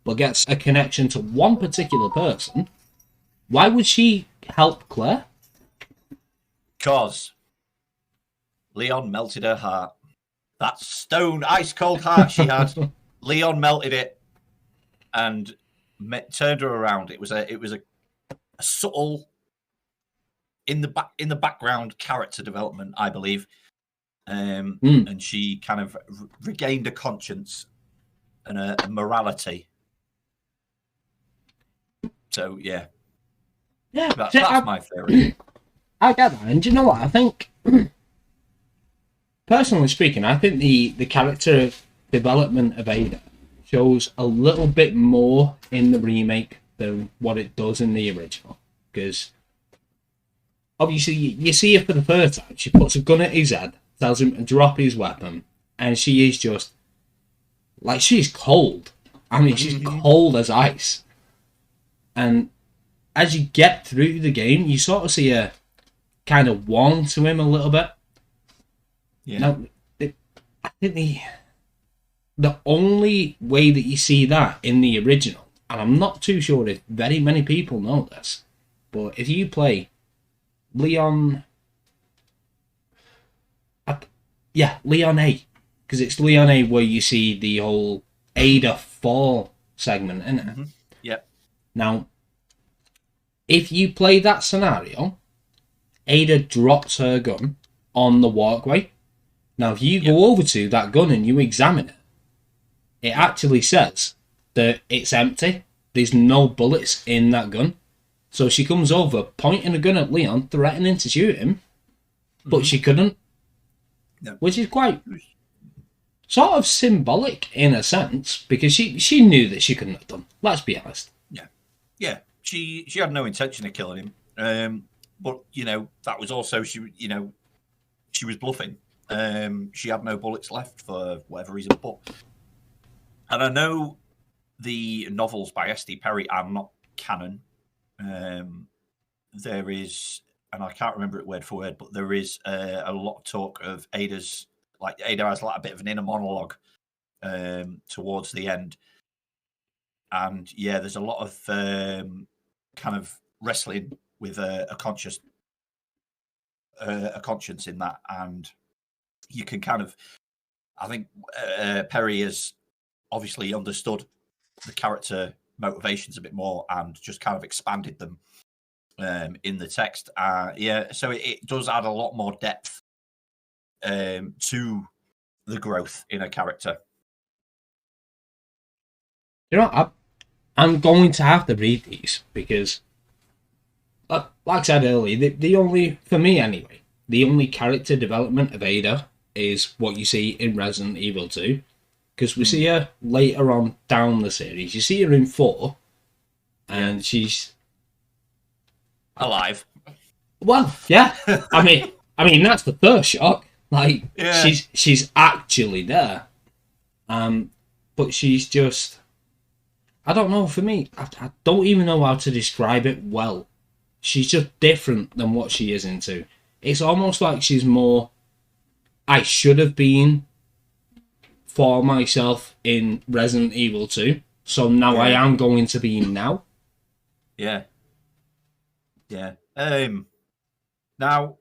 but gets a connection to one particular person, why would she help Claire? Because Leon melted her heart. That stone, ice-cold heart she had, Leon melted it and turned her around. It was a subtle, in the background character development, I believe. And she kind of regained a conscience and a morality. So yeah, that's my theory. I get that, and do you know what? I think, personally speaking, I think the character development of Ada shows a little bit more in the remake than what it does in the original. Because obviously, you see her for the first time. She puts a gun at his head, tells him to drop his weapon, and she is just like, she's cold. I mean, she's cold as ice. And as you get through the game, you sort of see her kind of warm to him a little bit. Yeah. Now, I think the only way that you see that in the original, and I'm not too sure if very many people know this, but if you play Leon A, because it's Leon A where you see the whole Ada fall segment, isn't it? Mm-hmm. Yep. Now, if you play that scenario, Ada drops her gun on the walkway. Now, if you go over to that gun and you examine it, it actually says that it's empty. There's no bullets in that gun. So she comes over, pointing a gun at Leon, threatening to shoot him, but she couldn't. No. Which is quite sort of symbolic in a sense, because she knew that she couldn't have done. Let's be honest. Yeah. She had no intention of killing him. But, that was also, she was bluffing. She had no bullets left for whatever reason. And I know the novels by S.D. Perry are not canon. There is, and I can't remember it word for word, but there is a lot of talk of Ada's, like Ada has like a bit of an inner monologue towards the end. And yeah, there's a lot of kind of wrestling with a conscience in that, and you can kind of, I think Perry has obviously understood the character motivations a bit more and just kind of expanded them in the text. So it does add a lot more depth to the growth in a character. I'm going to have to read these because, like I said earlier, the only, for me anyway, the only character development of Ada is what you see in Resident Evil 2. Because we see her later on down the series. You see her in 4, and she's alive. Well, yeah. I mean that's the first shock. Like, she's actually there. But she's just, I don't know. For me, I don't even know how to describe it well. She's just different than what she is into. It's almost like she's more, I should have been for myself in Resident Evil 2, so now I am going to be now. Yeah. Now,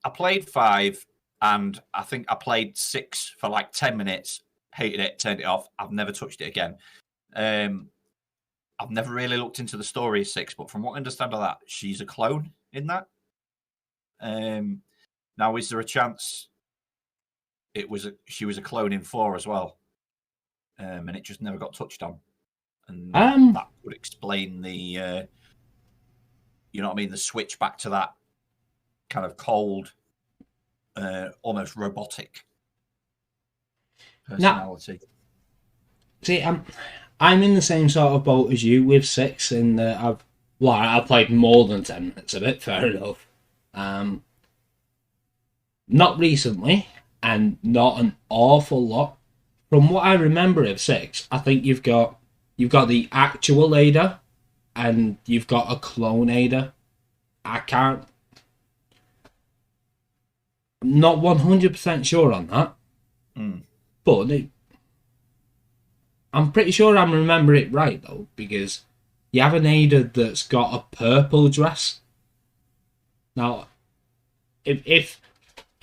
I played 5, and I think I played 6 for like 10 minutes, hated it, turned it off. I've never touched it again. I've never really looked into the story of 6, but from what I understand of that, she's a clone in that. Now, is there a chance she was a clone in 4 as well, and it just never got touched on, and that would explain the, you know what I mean, the switch back to that kind of cold, almost robotic personality. Now, see, I'm in the same sort of boat as you with 6, in that I've played more than 10 minutes of it. Fair enough. Not recently. And not an awful lot. From what I remember of 6, I think you've got the actual Ada, and you've got a clone Ada. I'm not 100% sure on that. But I'm pretty sure I'm remembering it right though, because you have an Ada that's got a purple dress. Now, if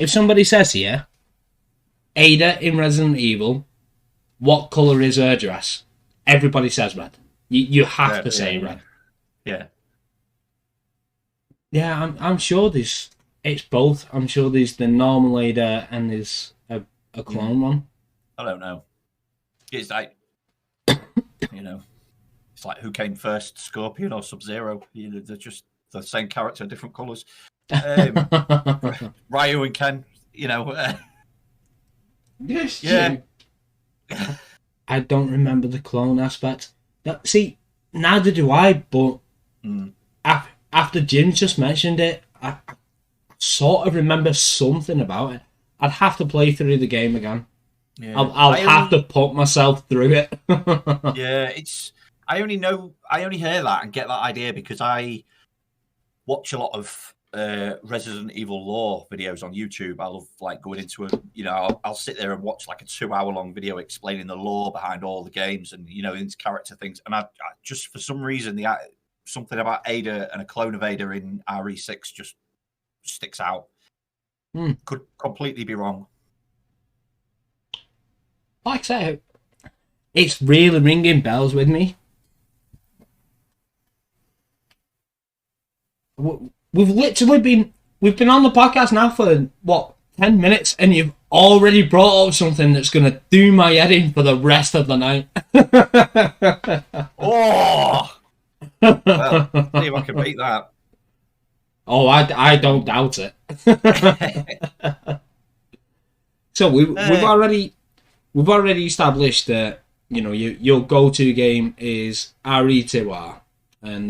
somebody says here, Ada in Resident Evil, what colour is her dress? Everybody says red. You have to say red. Yeah. Yeah, I'm sure it's both. I'm sure there's the normal Ada and there's a clone one. I don't know. It's like, it's like who came first, Scorpion or Sub-Zero? They're just the same character, different colours. Ryu and Ken, Yes, yeah. I don't remember the clone aspect. See, neither do I, but after Jim's just mentioned it, I sort of remember something about it. I'd have to play through the game again. Yeah. I'll have to put myself through it. Yeah, I only hear that and get that idea because I watch a lot of Resident Evil lore videos on YouTube. I love like going into I'll sit there and watch like a 2-hour-long video explaining the lore behind all the games and into character things. And I just for some reason something about Ada and a clone of Ada in RE6 just sticks out. Could completely be wrong. Like I say, it's really ringing bells with me. We've been on the podcast now for 10 minutes, and you've already brought up something that's going to do my head in for the rest of the night. Oh, well, see if I can beat that. Oh, I don't doubt it. So we've already established that your go-to game is RE2R, and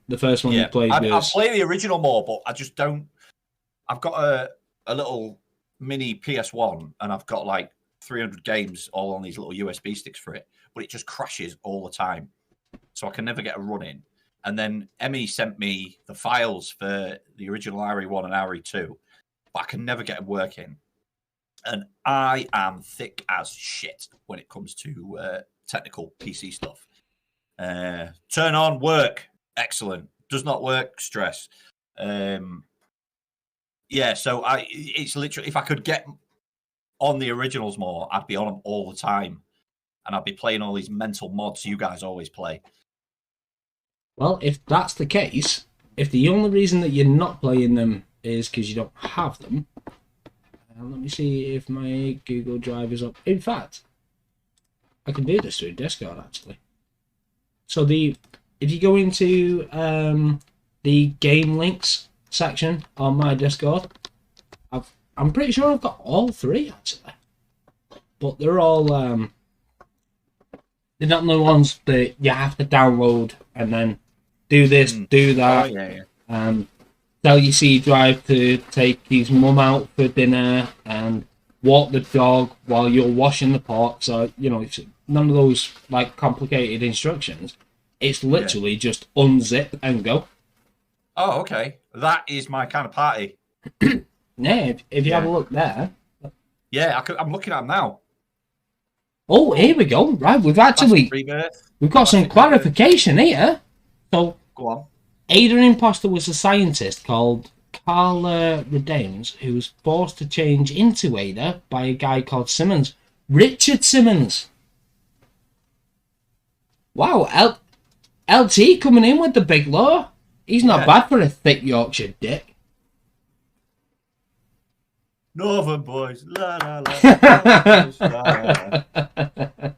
the first one you played was. I play the original more, but I just don't. I've got a little mini PS1, and I've got like 300 games all on these little USB sticks for it, but it just crashes all the time, so I can never get a run in. And then Emmy sent me the files for the original RE1 and RE2, but I can never get them working. And I am thick as shit when it comes to technical PC stuff. Turn on, work, excellent. Does not work, stress. So it's literally, if I could get on the originals more, I'd be on them all the time. And I'd be playing all these mental mods you guys always play. Well, if that's the case, if the only reason that you're not playing them is because you don't have them, let me see if my Google Drive is up. In fact, I can do this through Discord, actually. So if you go into the game links section on my Discord, I'm pretty sure I've got all three, actually. But they're all... they're not the ones that you have to download and then do this, do that. Oh, yeah. Tell your C drive to take his mum out for dinner and walk the dog while you're washing the pot. So, it's none of those like complicated instructions. It's literally just unzip and go. Oh, okay. That is my kind of party. Yeah, if you have a look there. Yeah, I'm looking at them now. Oh, here we go. Right, we've got some clarification here. So, go on. Ada Imposter was a scientist called Carla Redames who was forced to change into Ada by a guy called Simmons. Richard Simmons. Wow, LT coming in with the big law. He's not bad for a thick Yorkshire dick. Northern boys. La, la, la, la, la.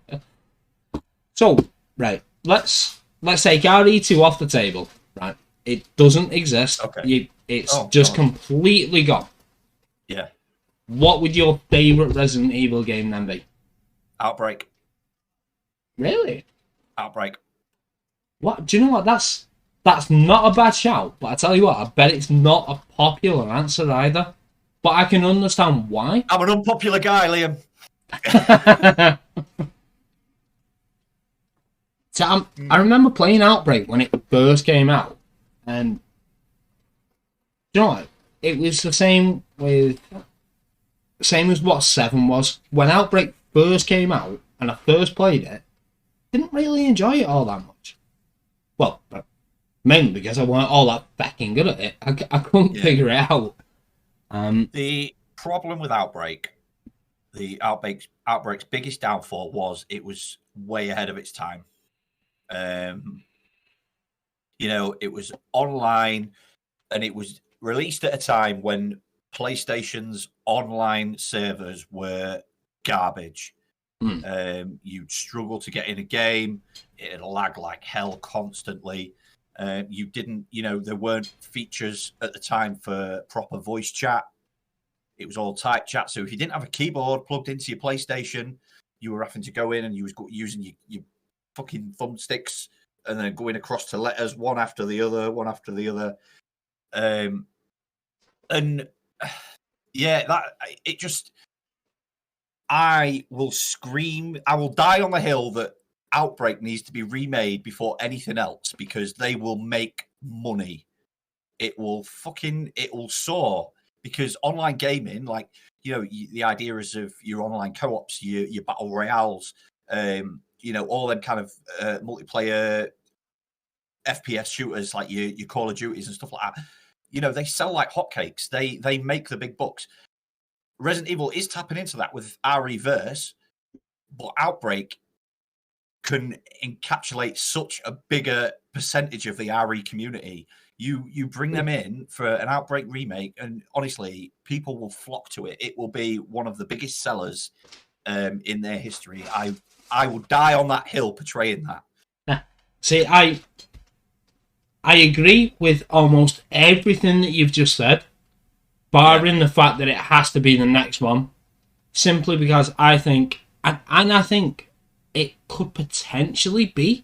So, right, let's take RE2 off the table. Right, it doesn't exist. Okay. It's just completely gone. Yeah. What would your favourite Resident Evil game then be? Outbreak. Really? Outbreak. What? Do you know what? That's not a bad shout, but I tell you what, I bet it's not a popular answer either. But I can understand why. I'm an unpopular guy, Liam. So I remember playing Outbreak when it first came out, and you know what? It was the same as what 7 was. When Outbreak first came out, and I first played it, didn't really enjoy it all that much. Well, mainly because I weren't all that fucking good at it. I couldn't figure it out. The problem with Outbreak, the Outbreak's biggest downfall was it was way ahead of its time. It was online, and it was released at a time when PlayStation's online servers were garbage. You'd struggle to get in a game. It'd lag like hell constantly. You didn't, there weren't features at the time for proper voice chat. It was all type chat. So if you didn't have a keyboard plugged into your PlayStation, you were having to go in and you was using your fucking thumbsticks and then going across to letters one after the other. I will scream. I will die on the hill that Outbreak needs to be remade before anything else because they will make money. It will soar because online gaming, the idea is of your online co-ops, your battle royales, all them kind of multiplayer FPS shooters like your Call of Duties and stuff like that. They sell like hotcakes. They make the big bucks. Resident Evil is tapping into that with RE-verse, but Outbreak can encapsulate such a bigger percentage of the RE community. You bring them in for an Outbreak remake, and honestly, people will flock to it. It will be one of the biggest sellers in their history. I will die on that hill portraying that. See, I agree with almost everything that you've just said, barring the fact that it has to be the next one, simply because I think, and I think it could potentially be,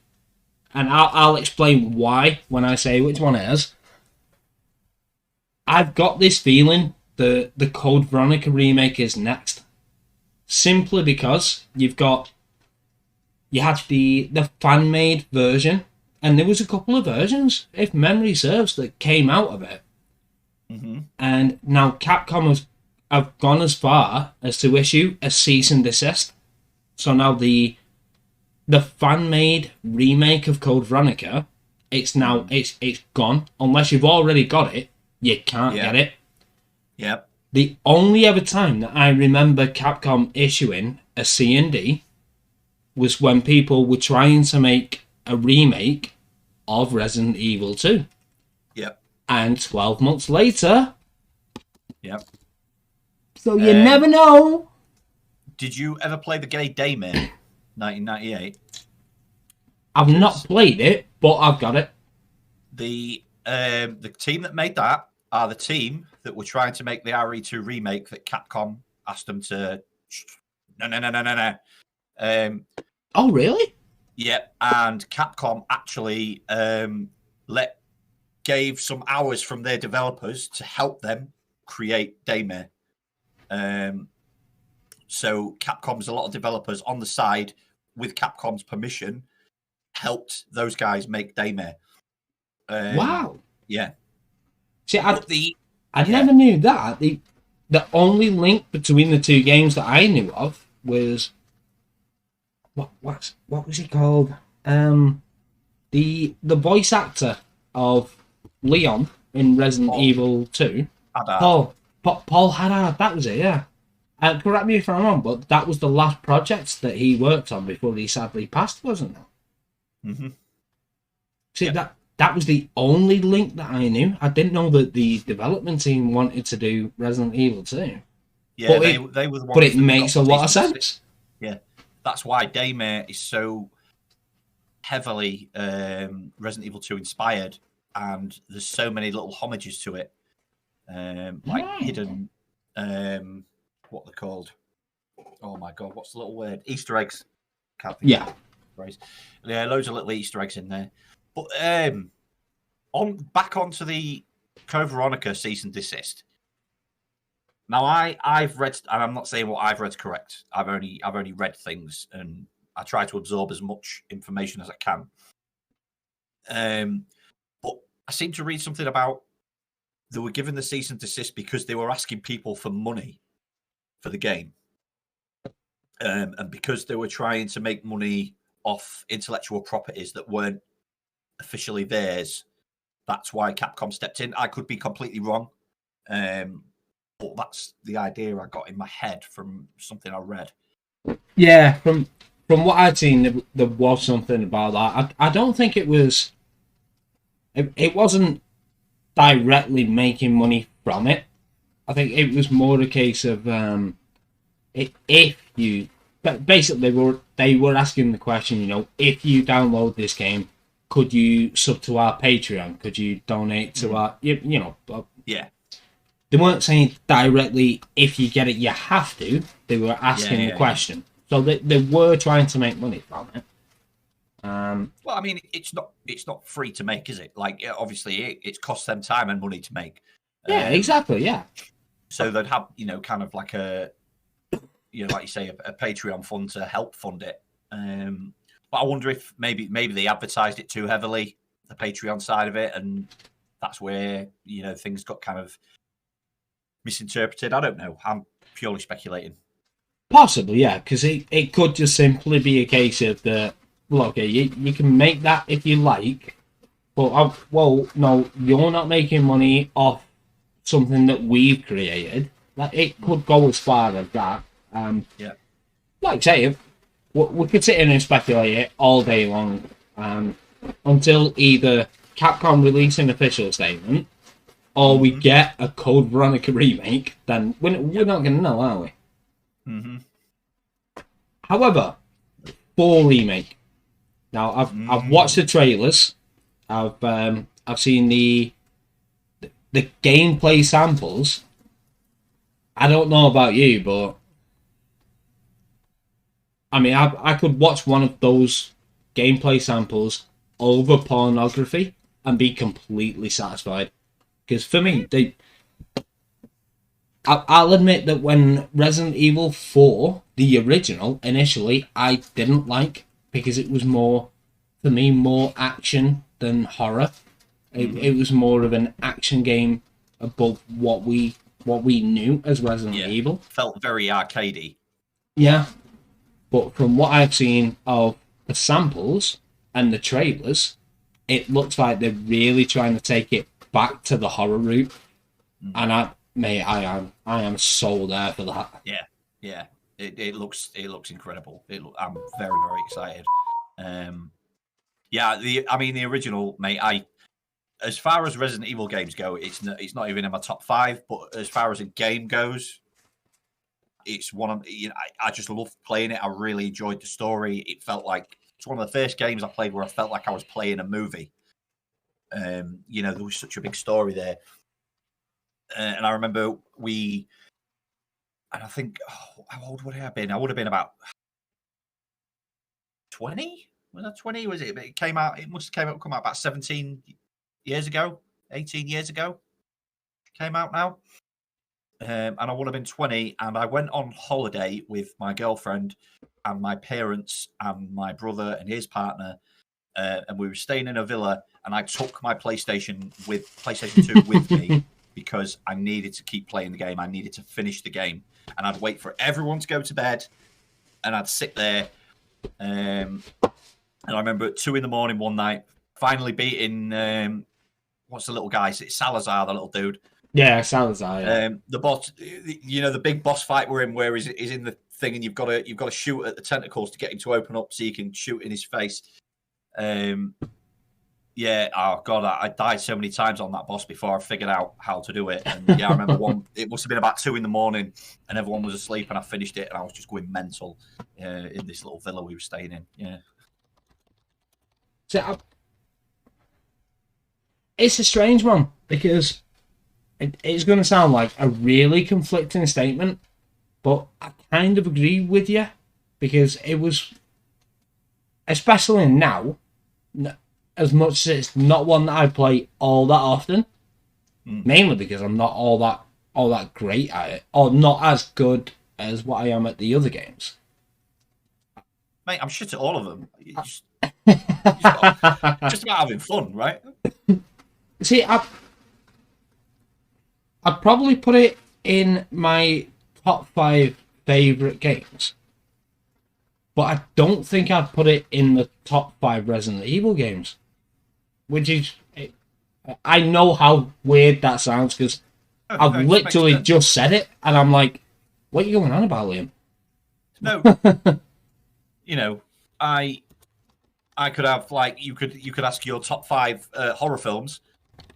and I'll explain why when I say which one it is. I've got this feeling the Code Veronica remake is next, simply because you had the fan-made version, and there was a couple of versions, if memory serves, that came out of it. Mm-hmm. And now Capcom have gone as far as to issue a cease and desist. So now the fan-made remake of Code Veronica, it's gone. Unless you've already got it, you can't get it. Yep. The only other time that I remember Capcom issuing a C&D was when people were trying to make a remake of Resident Evil 2. Yep. And 12 months later... Yep. So you never know. Did you ever play the game Daymare, 1998? I've not played it, but I've got it. The team that made that are the team that were trying to make the RE2 remake that Capcom asked them to... No. Oh, really? Yep, and Capcom actually gave some hours from their developers to help them create Daymare. So Capcom's a lot of developers on the side, with Capcom's permission, helped those guys make Daymare. Wow. Yeah. See, I never knew that. The only link between the two games that I knew of was what was he called? The voice actor of Leon in Resident Evil 2. Haddad. Paul Haddad, that was it, yeah. Correct me if I'm wrong, but that was the last project that he worked on before he sadly passed, wasn't it? Mm-hmm. See, that was the only link that I knew. I didn't know that the development team wanted to do Resident Evil 2. Yeah, but they were the ones. But it makes a lot of sense. Yeah, that's why Daymare is so heavily Resident Evil 2 inspired, and there's so many little homages to it, hidden. What they're called? Oh my god, what's the little word? Easter eggs. Can't think of the phrase. Yeah, loads of little Easter eggs in there. But back onto the Code Veronica cease and desist. Now I've read, and I'm not saying what I've read's correct. I've only read things, and I try to absorb as much information as I can. But I seem to read something about they were given the cease and desist because they were asking people for money for the game. And because they were trying to make money off intellectual properties that weren't officially theirs, that's why Capcom stepped in. I could be completely wrong, but that's the idea I got in my head from something I read. Yeah, from what I'd seen, there was something about that. I don't think it was. It wasn't directly making money from it. I think it was more a case of if you. But basically, they were asking the question, you know, if you download this game, could you sub to our Patreon? Could you donate to our, you know? Yeah. They weren't saying directly, if you get it, you have to. They were asking the question. So they were trying to make money from it. Well, I mean, it's not free to make, is it? Like, obviously, it costs them time and money to make. Yeah, exactly, yeah. So they'd have, you know, kind of like a, you know, like you say, a Patreon fund to help fund it. But I wonder if maybe they advertised it too heavily, the Patreon side of it, and that's where, you know, things got kind of misinterpreted. I don't know. I'm purely speculating. Possibly, yeah, because it could just simply be a case of the, well, okay, you can make that if you like, but, well, no, you're not making money off something that we've created. Like, it could go as far as that. Yeah. Like I say, we could sit in and speculate it all day long until either Capcom release an official statement or we get a Code Veronica remake, then we're not going to know, are we? Mm-hmm. However, for remake, now I've watched the trailers, I've seen the gameplay samples. I don't know about you, but I mean, I could watch one of those gameplay samples over pornography and be completely satisfied. Because for me, I'll admit that when Resident Evil 4, the original, initially, I didn't like because it was more, for me, more action than horror. It was more of an action game above what we knew as Resident Evil. Felt very arcadey. Yeah. But from what I've seen of the samples and the trailers, it looks like they're really trying to take it back to the horror route. And I am so there for that. Yeah. It looks incredible. I'm very, very excited. The original, mate. As far as Resident Evil games go, it's not even in my top 5. But as far as a game goes, it's one of, you know, I just loved playing it. I really enjoyed the story. It felt like it's one of the first games I played where I felt like I was playing a movie. You know, there was such a big story there. And I remember I think, how old would I have been? I would have been about 20. Was that 20? Was it? It must have come out about 17 years ago, 18 years ago. Came out now. And I would have been 20. And I went on holiday with my girlfriend and my parents and my brother and his partner. And we were staying in a villa. And I took my PlayStation 2 with me because I needed to keep playing the game. I needed to finish the game. And I'd wait for everyone to go to bed. And I'd sit there. And I remember at 2 a.m. one night, finally beating, what's the little guy? Is it Salazar, the little dude? Yeah, Salazar. Yeah. The boss, you know, the big boss fight we're in, where he's in the thing, and you've got to shoot at the tentacles to get him to open up, so you can shoot in his face. Yeah, oh god, I died so many times on that boss before I figured out how to do it. And yeah, I remember it must have been about 2 a.m, and everyone was asleep, and I finished it, and I was just going mental in this little villa we were staying in. Yeah. So it's a strange one because it's going to sound like a really conflicting statement, but I kind of agree with you because it was, especially now, as much as it's not one that I play all that often, mainly because I'm not all that great at it, or not as good as what I am at the other games. Mate, I'm shit at all of them. Just about having fun, right? See, I'd probably put it in my top 5 favourite games. but I don't think I'd put it in the top 5 Resident Evil games. Which is, I know how weird that sounds because I've literally just said it, and I'm like, what are you going on about, Liam? No, you know, I could have like you could ask your top 5 horror films,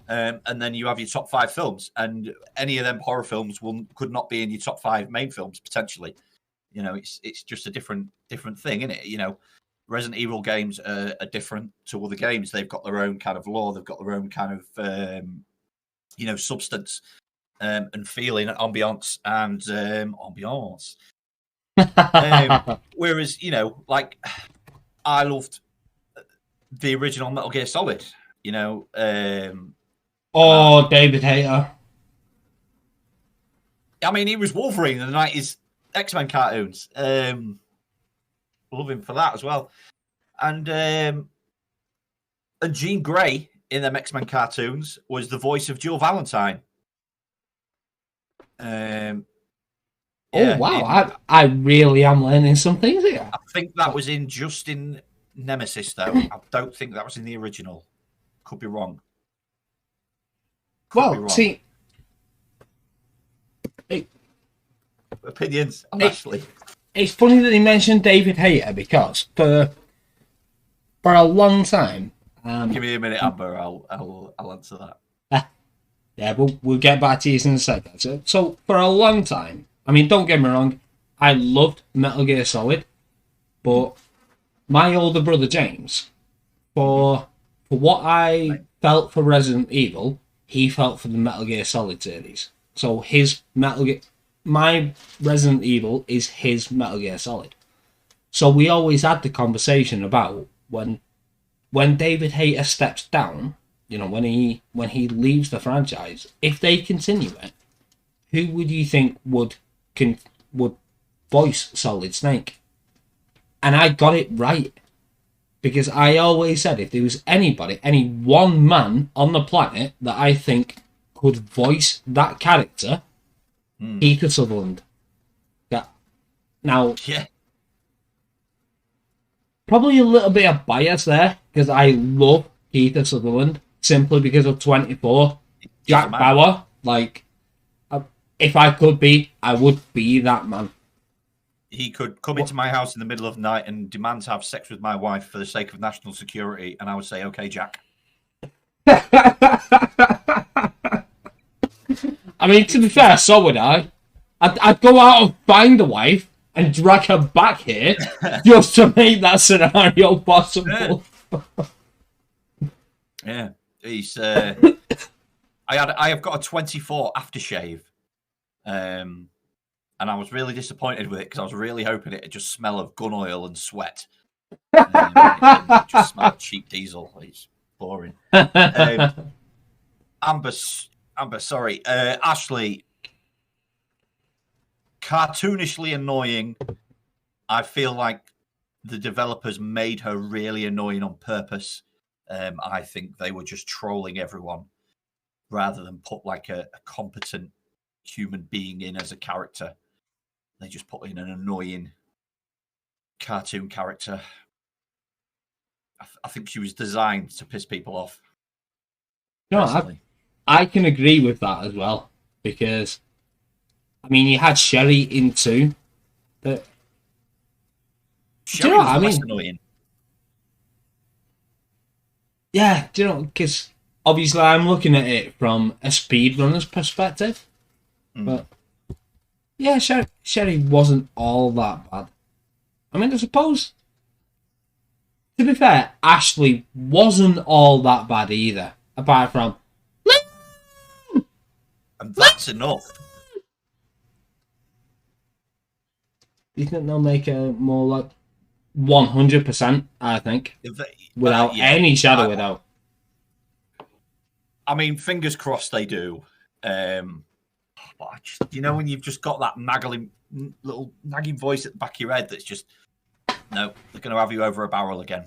and then you have your top 5 films, and any of them horror films could not be in your top 5 main films potentially. You know, it's just a different thing, isn't it? You know, Resident Evil games are different to other games. They've got their own kind of lore. They've got their own kind of substance and feeling, ambiance, and ambiance. Whereas, you know, like I loved the original Metal Gear Solid. You know, David Hayter. I mean, he was Wolverine in the 90s X-Men cartoons. Love him for that as well. And Jean Grey in them X-Men cartoons was the voice of Jill Valentine. Wow! I really am learning some things here. I think that was in Nemesis, though. I don't think that was in the original. Could be wrong. See, opinions, Ashley. It's funny that he mentioned David Hayter because for a long time. Give me a minute, Amber. I'll answer that. Yeah, we'll get back to you in a second. So for a long time, I mean, don't get me wrong, I loved Metal Gear Solid, but my older brother James, for what I felt for Resident Evil, he felt for the Metal Gear Solid series. So my Resident Evil is his Metal Gear Solid. So we always had the conversation about when David Hayter steps down, you know, when he leaves the franchise, if they continue it, who would you think would voice Solid Snake? And I got it right. Because I always said if there was any one man on the planet that I think could voice that character, Peter Sutherland. Yeah. Now, probably a little bit of bias there, because I love Peter Sutherland, simply because of 24. Jack Bauer, like, if I could be, I would be that man. He could come into my house in the middle of the night and demand to have sex with my wife for the sake of national security, and I would say, okay, Jack. I mean, to be fair, so would I. I'd go out and find a wife and drag her back here just to make that scenario possible. Yeah. He's I have got a 24 aftershave. And I was really disappointed with it because I was really hoping it'd just smell of gun oil and sweat. It just smelled cheap diesel. It's boring. Amber, sorry. Ashley, cartoonishly annoying. I feel like the developers made her really annoying on purpose. I think they were just trolling everyone rather than put like a competent human being in as a character. They just put in an annoying cartoon character. I think she was designed to piss people off. No, I can agree with that as well. Because, I mean, you had Sherry in 2. But, Sherry was less annoying. Yeah, do you know, because obviously I'm looking at it from a speedrunner's perspective. But yeah, Sherry wasn't all that bad. I mean, I suppose, to be fair, Ashley wasn't all that bad either. Apart from, and that's enough. Do you think they'll make a more like 100%? I think without any shadow, without. I mean, fingers crossed they do. But you know when you've just got that little nagging voice at the back of your head that's just, no, they're going to have you over a barrel again.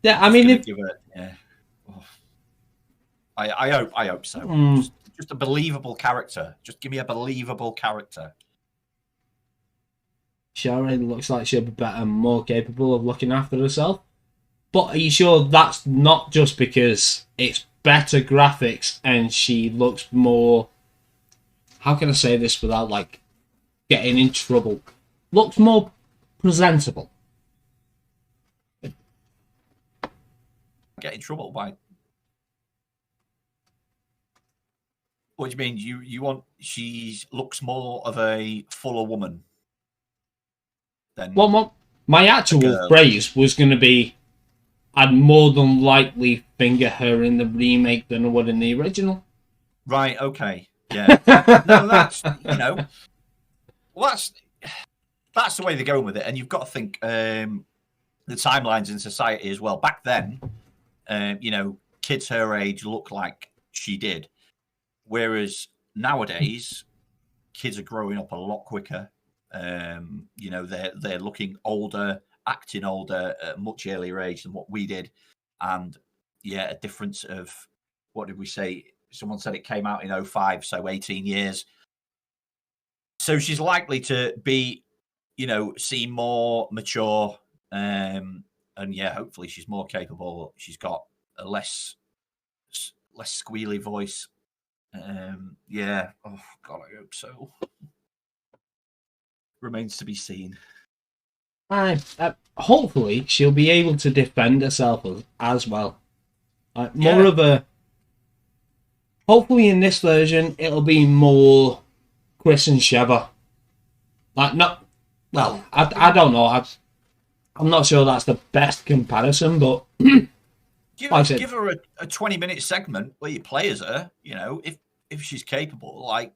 Yeah, I mean, I hope so. Just a believable character. Just give me a believable character. She already looks like she'll be better and more capable of looking after herself. But are you sure that's not just because it's better graphics and she looks more... How can I say this without, like, getting in trouble? Looks more presentable. Get in trouble? Why? What do you mean? You want... She looks more of a fuller woman than... Well, my actual phrase was going to be, I'd more than likely finger her in the remake than I would in the original. Right, okay. Yeah. No, that's, you know... Well, that's the way they're going with it. And you've got to think the timelines in society as well. Back then, you know, kids her age look like she did. Whereas nowadays, kids are growing up a lot quicker. You know, they're looking older, acting older at a much earlier age than what we did. And yeah, a difference of, what did we say? Someone said it came out in 2005, so 18 years. So she's likely to be, you know, seem more mature. And yeah, hopefully she's more capable. She's got a less squealy voice. Yeah. Oh God, I hope so. Remains to be seen. Hopefully she'll be able to defend herself as well. More of a... Hopefully in this version it'll be more Chris and Sheva. Like, not... Well, I don't know. I'm not sure that's the best comparison, but... Give her a 20-minute segment where you play as her, you know, if she's capable. Like,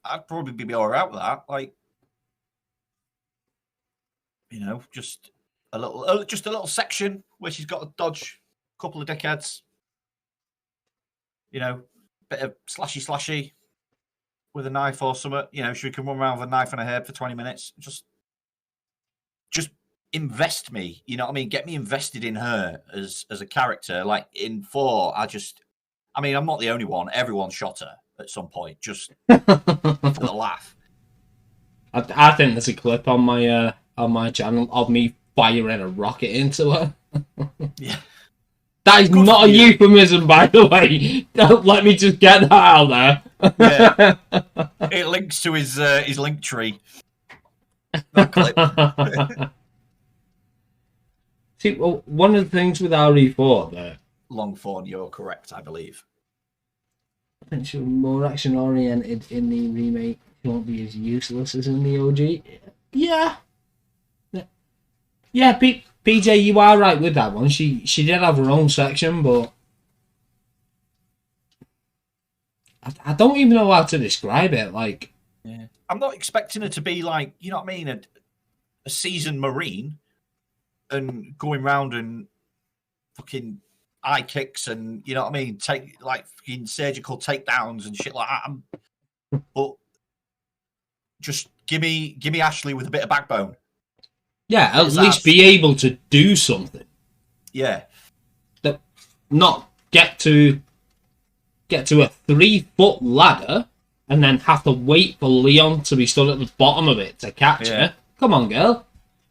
I'd probably be all right with that. Like, you know, just a little section where she's got to dodge a couple of dickheads. You know, bit of slashy with a knife or something. You know, she can run around with a knife in her head for 20 minutes. Just invest me. You know what I mean? Get me invested in her as a character. Like in 4, I mean, I'm not the only one. Everyone shot her at some point, just for the laugh. I think there's a clip on my channel of me firing a rocket into her. Yeah. That is not a euphemism, by the way. Don't let me just get that out there. Yeah. It links to his link tree. That clip. See, well, one of the things with RE4 there... Longthorn, you're correct, I believe. I think she'll be more action-oriented in the remake. She won't be as useless as in the OG. Yeah. Yeah, PJ, you are right with that one. She did have her own section, but... I don't even know how to describe it, like... Yeah. I'm not expecting her to be like, you know what I mean, a seasoned Marine and going round and fucking eye kicks and, you know what I mean, take like fucking surgical takedowns and shit like that. But just give me Ashley with a bit of backbone. Yeah, at least be able to do something. Yeah. Not get to a 3-foot ladder and then have to wait for Leon to be stood at the bottom of it to catch her. Come on, girl.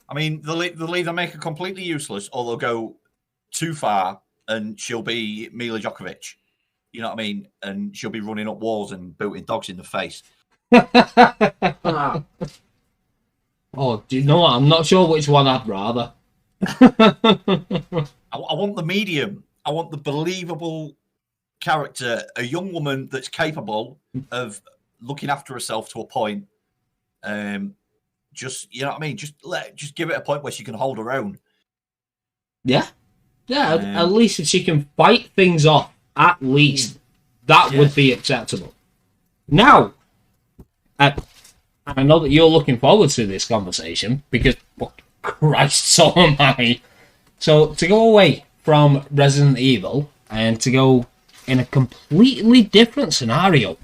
I mean, they'll either make her completely useless or they'll go too far and she'll be Mila Djokovic. You know what I mean? And she'll be running up walls and booting dogs in the face. Oh, do you know what? I'm not sure which one I'd rather. I want the medium. I want the believable character, a young woman that's capable of looking after herself to a point. Just, you know what I mean? Just give it a point where she can hold her own. Yeah. Yeah, at least if she can fight things off, at least that would be acceptable. Now, I know that you're looking forward to this conversation because, Christ, so am I. So, to go away from Resident Evil and to go in a completely different scenario,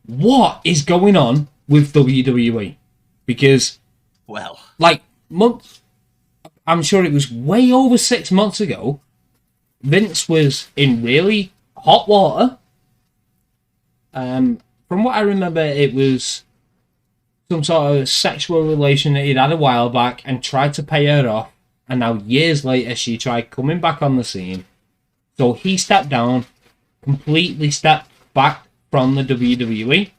what is going on with WWE? Because, well, like, I'm sure it was way over 6 months ago, Vince was in really hot water. From what I remember, it was some sort of sexual relation that he'd had a while back and tried to pay her off. And now, years later, she tried coming back on the scene. So he stepped down, completely stepped back from the WWE,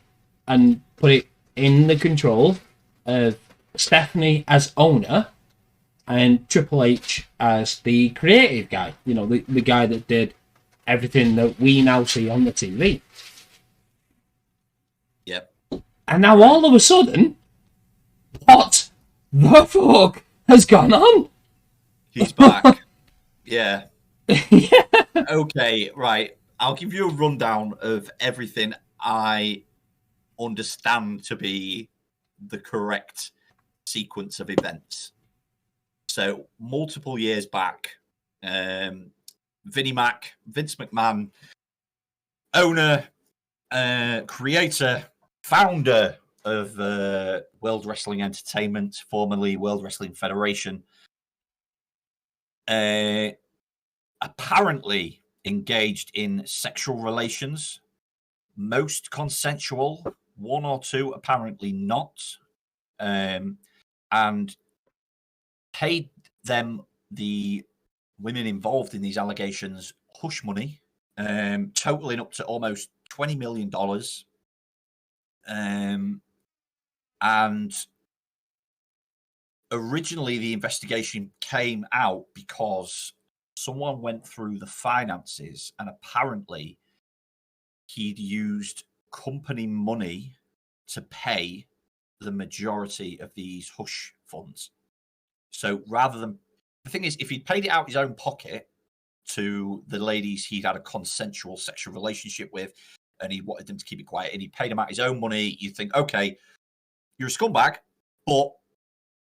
and put it in the control of Stephanie as owner and Triple H as the creative guy. You know, the guy that did everything that we now see on the TV. Yep. And now all of a sudden, what the fuck has gone on? He's back. Yeah. Yeah. Okay, right. I'll give you a rundown of everything I understand to be the correct sequence of events. So, multiple years back, Vinnie Mac, Vince McMahon, owner, creator, founder of World Wrestling Entertainment, formerly World Wrestling Federation, apparently engaged in sexual relations, most consensual, one or two apparently not, and paid them, the women involved in these allegations, hush money, totaling up to almost $20 million. And originally the investigation came out because someone went through the finances and apparently he'd used company money to pay the majority of these hush funds. So rather than, the thing is, if he'd paid it out his own pocket to the ladies he'd had a consensual sexual relationship with and he wanted them to keep it quiet and he paid them out his own money, you'd think, okay, you're a scumbag, but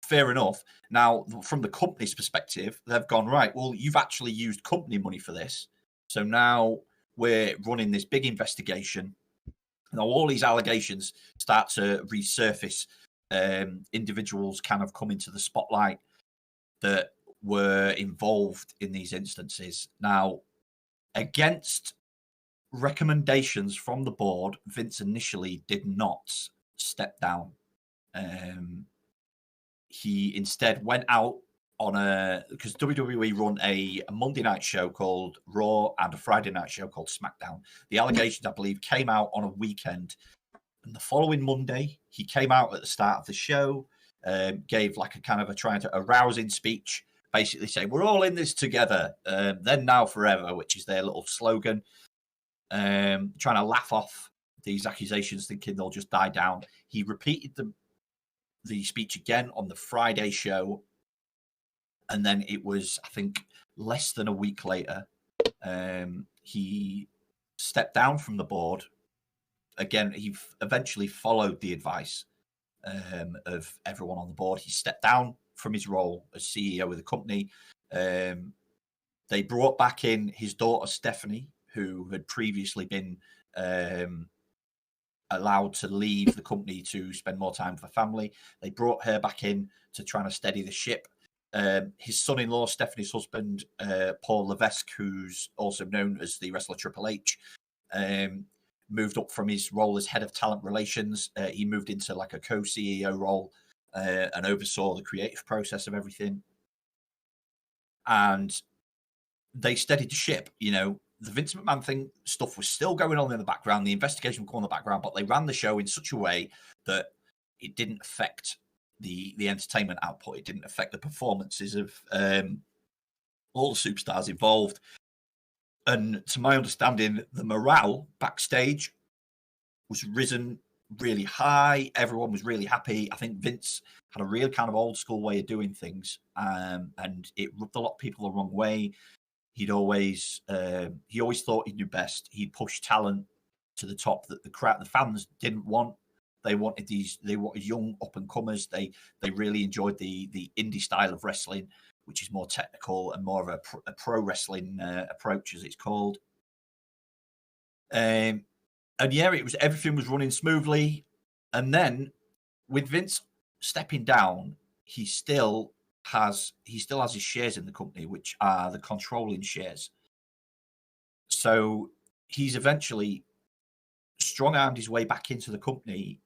fair enough. Now, from the company's perspective, they've gone, right, well, you've actually used company money for this. So now we're running this big investigation. Now, all these allegations start to resurface. Individuals kind of come into the spotlight that were involved in these instances. Now, against recommendations from the board, Vince initially did not step down. He instead went out on because WWE run a Monday night show called Raw and a Friday night show called SmackDown. The allegations, I believe, came out on a weekend. And the following Monday, he came out at the start of the show, gave like a kind of a trying to arousing speech, basically saying, we're all in this together, then, now, forever, which is their little slogan, trying to laugh off these accusations, thinking they'll just die down. He repeated the speech again on the Friday show. And then it was, I think, less than a week later, he stepped down from the board. Again, he eventually followed the advice of everyone on the board. He stepped down from his role as CEO of the company. They brought back in his daughter, Stephanie, who had previously been allowed to leave the company to spend more time with her family. They brought her back in to try to steady the ship. His son-in-law, Stephanie's husband, Paul Levesque, who's also known as the wrestler Triple H, moved up from his role as head of talent relations. He moved into like a co-CEO role and oversaw the creative process of everything. And they steadied the ship. You know, the Vince McMahon thing stuff was still going on in the background. The investigation was going on in the background, but they ran the show in such a way that it didn't affect the entertainment output. It didn't affect the performances of all the superstars involved. And to my understanding, the morale backstage was risen really high. Everyone was really happy. I think Vince had a real kind of old school way of doing things, and it rubbed a lot of people the wrong way. He always thought he knew best. He'd push talent to the top that the fans didn't want. They wanted young up and comers. They really enjoyed the indie style of wrestling, which is more technical and more of a pro wrestling approach, as it's called. And yeah, everything was running smoothly. And then with Vince stepping down, he still has his shares in the company, which are the controlling shares. So he's eventually strong-armed his way back into the company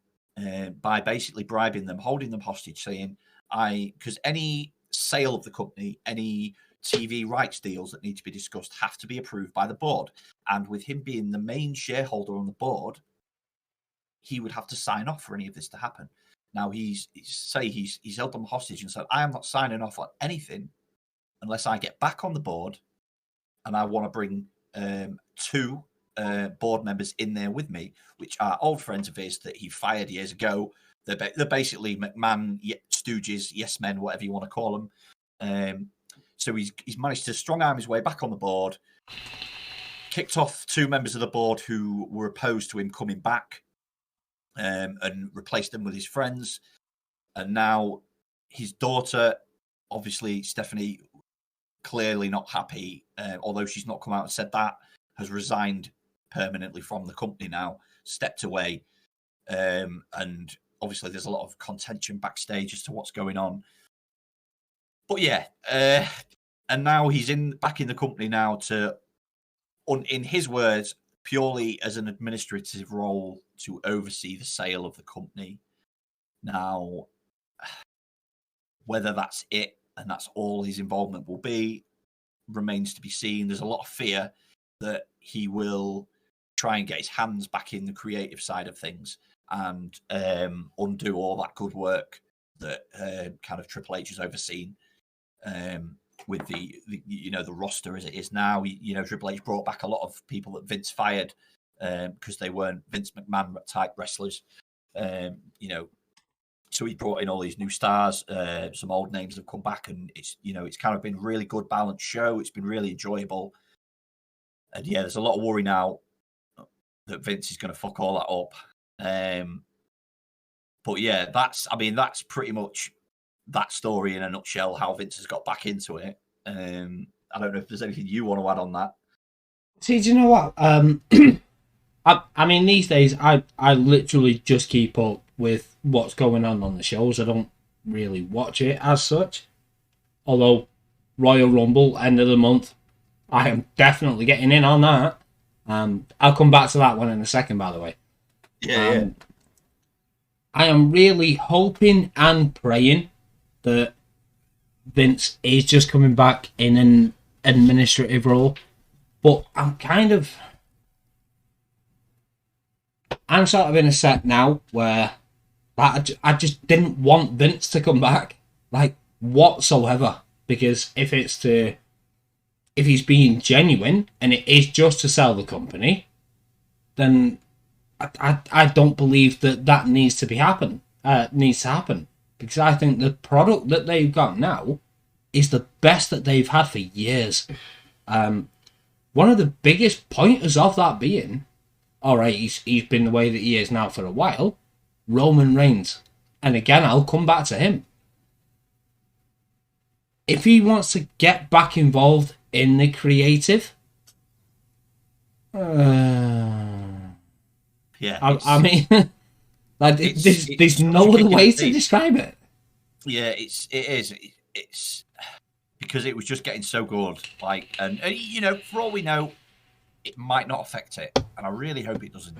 by basically bribing them, holding them hostage, saying, because any sale of the company, any TV rights deals that need to be discussed have to be approved by the board. And with him being the main shareholder on the board, he would have to sign off for any of this to happen. Now he's held them hostage and said, I am not signing off on anything unless I get back on the board, and I want to bring 2 board members in there with me, which are old friends of his that he fired years ago. They're basically McMahon stooges, yes men, whatever you want to call them. So he's managed to strong arm his way back on the board, kicked off 2 members of the board who were opposed to him coming back, and replaced them with his friends. And now his daughter, obviously Stephanie, clearly not happy, although she's not come out and said that, has resigned permanently from the company now, stepped away. And obviously there's a lot of contention backstage as to what's going on. But yeah, and now he's back in the company now to, in his words, purely as an administrative role to oversee the sale of the company. Now, whether that's it and that's all his involvement will be remains to be seen. There's a lot of fear that he will try and get his hands back in the creative side of things and undo all that good work that kind of Triple H has overseen with the roster as it is now. Triple H brought back a lot of people that Vince fired because they weren't Vince McMahon type wrestlers. So he brought in all these new stars. Some old names have come back, and it's kind of been a really good balanced show. It's been really enjoyable. And yeah, there's a lot of worry now that Vince is going to fuck all that up. But yeah, that's pretty much that story in a nutshell, how Vince has got back into it. I don't know if there's anything you want to add on that. See, do you know what? I mean, these days, I literally just keep up with what's going on the shows. I don't really watch it as such. Although, Royal Rumble, end of the month, I am definitely getting in on that. I'll come back to that one in a second, by the way. Yeah. I am really hoping and praying that Vince is just coming back in an administrative role. But I'm sort of in a set now where I just didn't want Vince to come back, like, whatsoever. Because if he's being genuine and it is just to sell the company, then I don't believe that needs to happen. Because I think the product that they've got now is the best that they've had for years. One of the biggest pointers of that being, all right, he's been the way that he is now for a while, Roman Reigns. And again, I'll come back to him. If he wants to get back involved in the creative, I mean, like, there's no other way to describe it. Yeah, it is. It's because it was just getting so good. Like, and for all we know, it might not affect it, and I really hope it doesn't.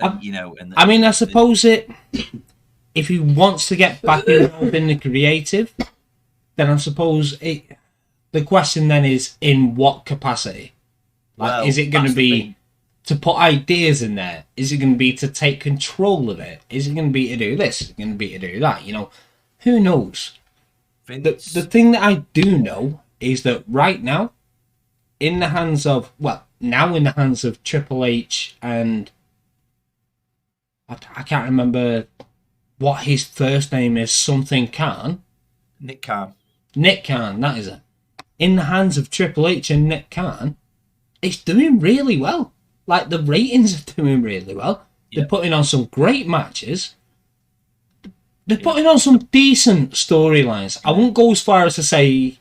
I suppose if he wants to get back involved in the creative, then I suppose the question then is, in what capacity? Like, is it going to be to put ideas in there? Is it going to be to take control of it? Is it going to be to do this? Is it going to be to do that? Who knows? The thing that I do know is that right now, in the hands of Triple H and I can't remember what his first name is, something Khan. Nick Khan, that is it. In the hands of Triple H and Nick Khan, it's doing really well. Like, the ratings are doing really well. Yep. They're putting on some great matches. They're putting on some decent storylines. I won't go as far as to say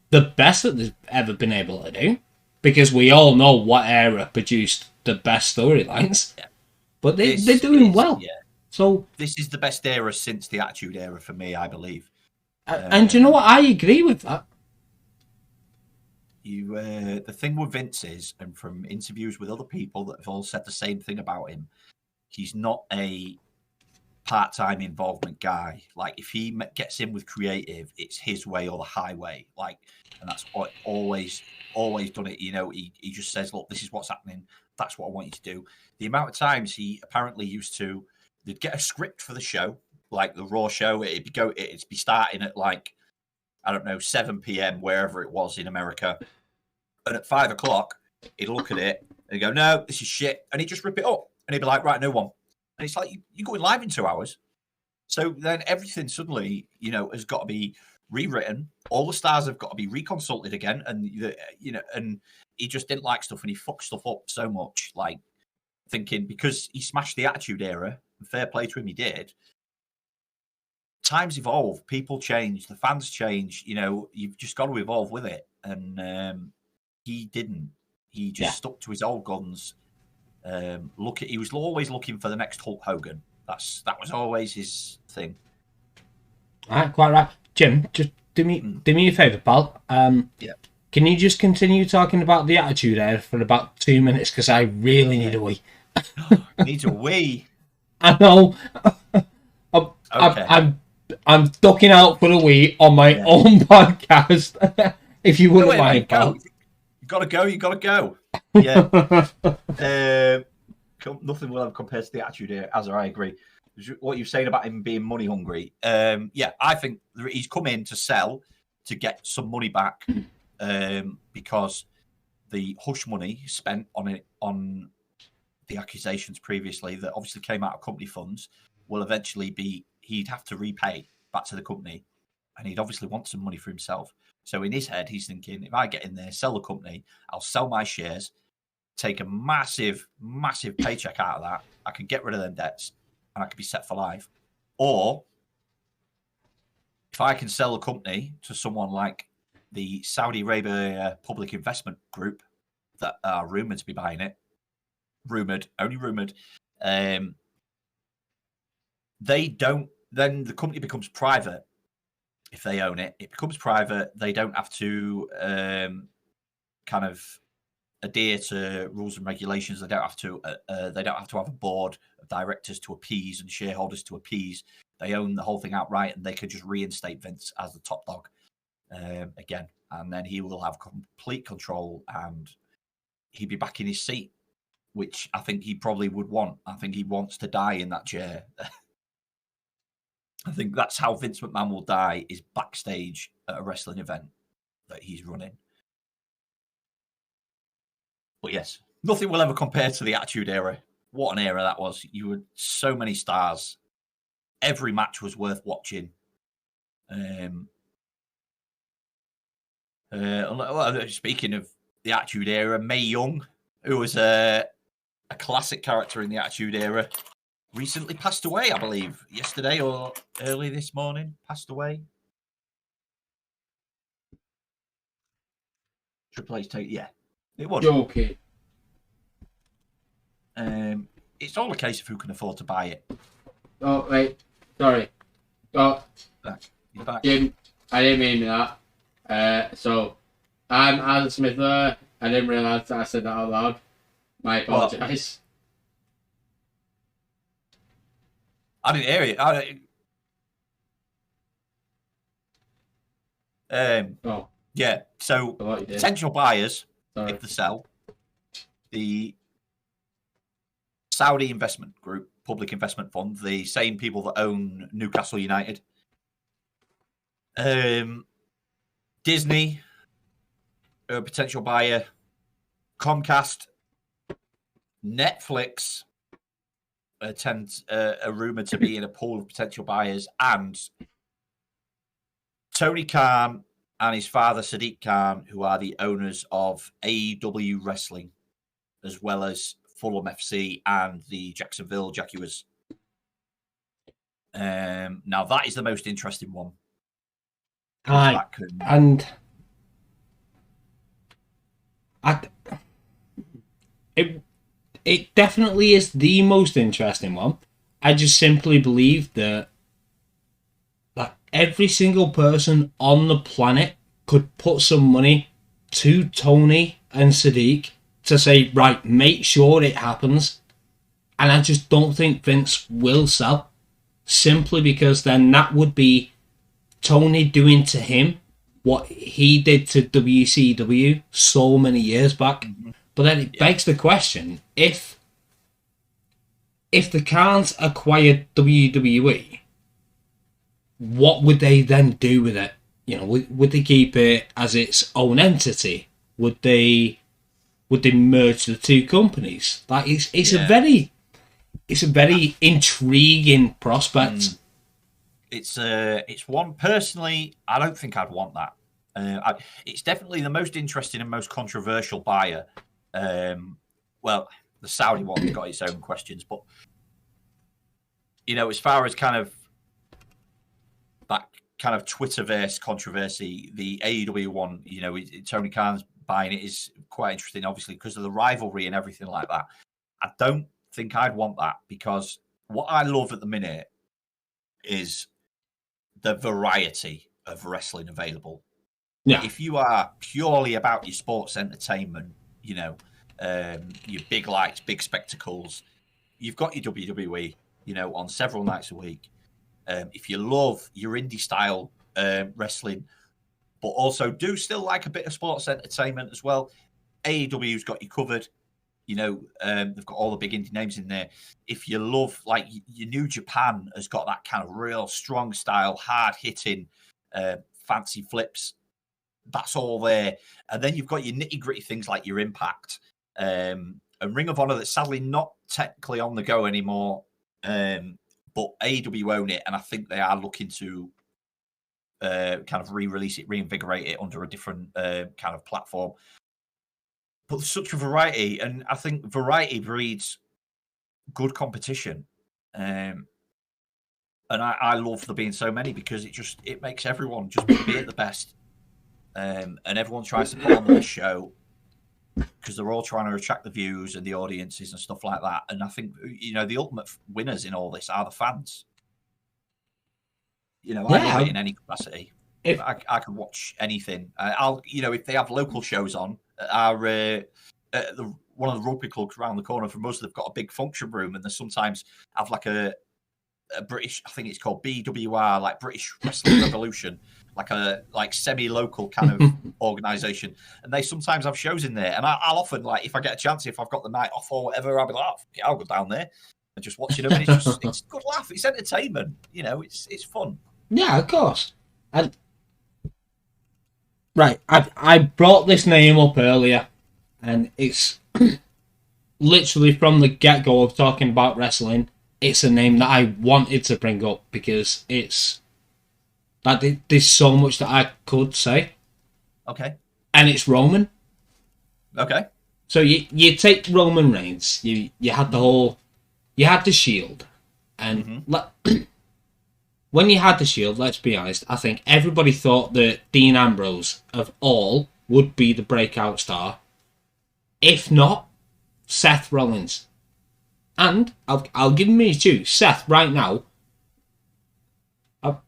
the best that they've ever been able to do, because we all know what era produced the best storylines. Yeah. But they're doing well. Yeah. So this is the best era since the Attitude Era for me, I believe. And you know what? I agree with that. The thing with Vince is, and from interviews with other people that have all said the same thing about him, he's not a part-time involvement guy. Like, if he gets in with creative, it's his way or the highway. Like, and that's always done it. You know, he just says, look, this is what's happening. That's what I want you to do. The amount of times he apparently used to, they'd get a script for the show, like the Raw show. It'd be starting at like, I don't know, 7 p.m. wherever it was in America, and at 5 o'clock he'd look at it and he'd go, no, this is shit, and he'd just rip it up, and he'd be like, right, no one. And it's like, you're going live in 2 hours. So then everything suddenly, you know, has got to be rewritten. All the stars have got to be reconsulted again. And, you know, and he just didn't like stuff, and he fucked stuff up so much, like thinking because he smashed the Attitude Era, and fair play to him, he did. Times evolve, people change, the fans change, you know, you've just got to evolve with it. And he didn't. He just stuck to his old guns. He was always looking for the next Hulk Hogan. That was always his thing. All right, quite right. Jim, just do me a favour, pal. Yeah. Can you just continue talking about the Attitude Era for about 2 minutes, because I really need a wee. Needs a wee. I know. Okay. I'm ducking out for a wee on my own podcast. If you wouldn't mind, pal. You gotta go. Yeah. Nothing will ever compare to the Attitude Era, as I agree. What you're saying about him being money hungry. Yeah, I think he's come in to sell to get some money back, because the hush money spent on the accusations previously that obviously came out of company funds will eventually he'd have to repay back to the company, and he'd obviously want some money for himself. So in his head, he's thinking, if I get in there, sell the company, I'll sell my shares, take a massive, massive paycheck out of that. I can get rid of them debts, and I could be set for life. Or if I can sell the company to someone like the Saudi Arabia Public Investment Group that are rumored to be buying it, only rumored, then the company becomes private. If they own it, it becomes private. They don't have to kind of adhere to rules and regulations. They don't have to have a board of directors to appease and shareholders to appease. They own the whole thing outright, and they could just reinstate Vince as the top dog again, and then he will have complete control, and he'd be back in his seat, which I think he probably would want. I think he wants to die in that chair. I think that's how Vince McMahon will die, is backstage at a wrestling event that he's running. But yes, nothing will ever compare to the Attitude Era. What an era that was. You had so many stars. Every match was worth watching. Speaking of the Attitude Era, Mae Young, who was a classic character in the Attitude Era, recently passed away, I believe, yesterday or early this morning. Passed away. Triple H it was. Okay. It's all a case of who can afford to buy it. Oh, wait. Sorry. Oh, You're back. Jim, I didn't mean that. So, I'm Alan Smith there. I didn't realise that I said that out loud. My apologise. I didn't hear it. Yeah, so potential buyers, if they sell, the Saudi Investment Group, Public Investment Fund, the same people that own Newcastle United, Disney, a potential buyer, Comcast, Netflix are rumoured to be in a pool of potential buyers, and Tony Khan and his father Sadiq Khan, who are the owners of AEW Wrestling, as well as Fulham FC and the Jacksonville Jaguars. Now that is the most interesting one. It definitely is the most interesting one. I just simply believe that every single person on the planet could put some money to Tony and Sadiq to say, right, make sure it happens. And I just don't think Vince will sell, simply because then that would be Tony doing to him what he did to WCW so many years back. But then it begs the question, if the Khans acquired WWE, what would they then do with it? You know, would they keep it as its own entity? Would they merge the two companies? Like it's a very intriguing prospect. It's one personally. I don't think I'd want that. It's definitely the most interesting and most controversial buyer. Well, the Saudi one's got its own questions, but you know, as far as kind of that kind of Twitterverse controversy, the AEW one, you know, Tony Khan's buying it is quite interesting, obviously, because of the rivalry and everything like that. I don't think I'd want that, because what I love at the minute is the variety of wrestling available. Yeah. If you are purely about your sports entertainment, you know, your big lights, big spectacles, you've got your WWE, you know, on several nights a week. If you love your indie style wrestling, but also do still like a bit of sports entertainment as well, AEW's got you covered. You know, they've got all the big indie names in there. If you love, like, your New Japan has got that kind of real strong style, hard hitting, fancy flips. That's all there. And then you've got your nitty gritty things like your Impact and Ring of Honor, that's sadly not technically on the go anymore. But AEW own it, and I think they are looking to kind of re-release it, reinvigorate it under a different kind of platform. But there's such a variety, and I think variety breeds good competition. And I love there being so many, because it makes everyone just be at the best. And everyone tries to put on the show, because they're all trying to attract the views and the audiences and stuff like that. And I think, you know, the ultimate winners in all this are the fans. You know, I love it in any capacity. I can watch anything. You know, if they have local shows on, one of the rugby clubs around the corner from us, they've got a big function room, and they sometimes have like a British, I think it's called BWR, like British Wrestling Revolution, like semi-local kind of organisation, and they sometimes have shows in there. And I'll often, like, if I get a chance, if I've got the night off or whatever, I'll be like, I'll go down there and just watching them. And it's a good laugh. It's entertainment. You know, it's fun. Yeah, of course. And right, I brought this name up earlier, and it's literally from the get-go of talking about wrestling. It's a name that I wanted to bring up, because there's so much that I could say. Okay. And it's Roman. Okay. So you take Roman Reigns. You had the Shield, and when you had the Shield, let's be honest, I think everybody thought that Dean Ambrose of all would be the breakout star. If not, Seth Rollins. And I'll give him his due. Seth, right now,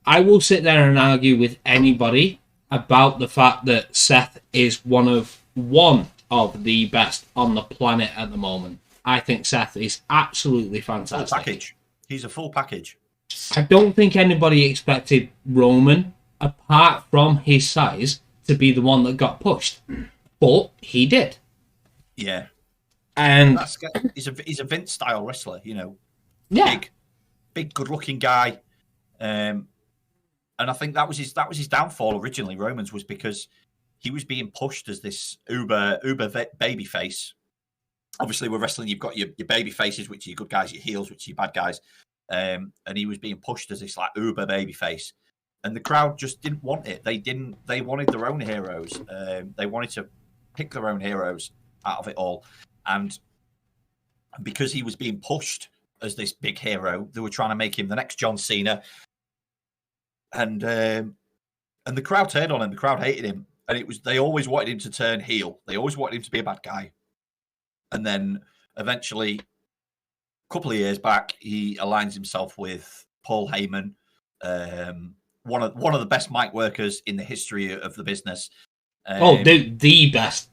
I will sit there and argue with anybody about the fact that Seth is one of the best on the planet at the moment. I think Seth is absolutely fantastic. Full package. He's a full package. I don't think anybody expected Roman, apart from his size, to be the one that got pushed. But he did. Yeah. And he's a Vince style wrestler, you know. Yeah. Big good-looking guy. And I think that was his downfall originally. Roman's was because he was being pushed as this uber baby face. Obviously, with wrestling, you've got your baby faces, which are your good guys, your heels, which are your bad guys. And he was being pushed as this like uber baby face, and the crowd just didn't want it. They wanted their own heroes. They wanted to pick their own heroes out of it all. And because he was being pushed as this big hero, they were trying to make him the next John Cena. And the crowd turned on him. The crowd hated him. And they always wanted him to turn heel. They always wanted him to be a bad guy. And then eventually, a couple of years back, he aligns himself with Paul Heyman, one of the best mic workers in the history of the business. The best.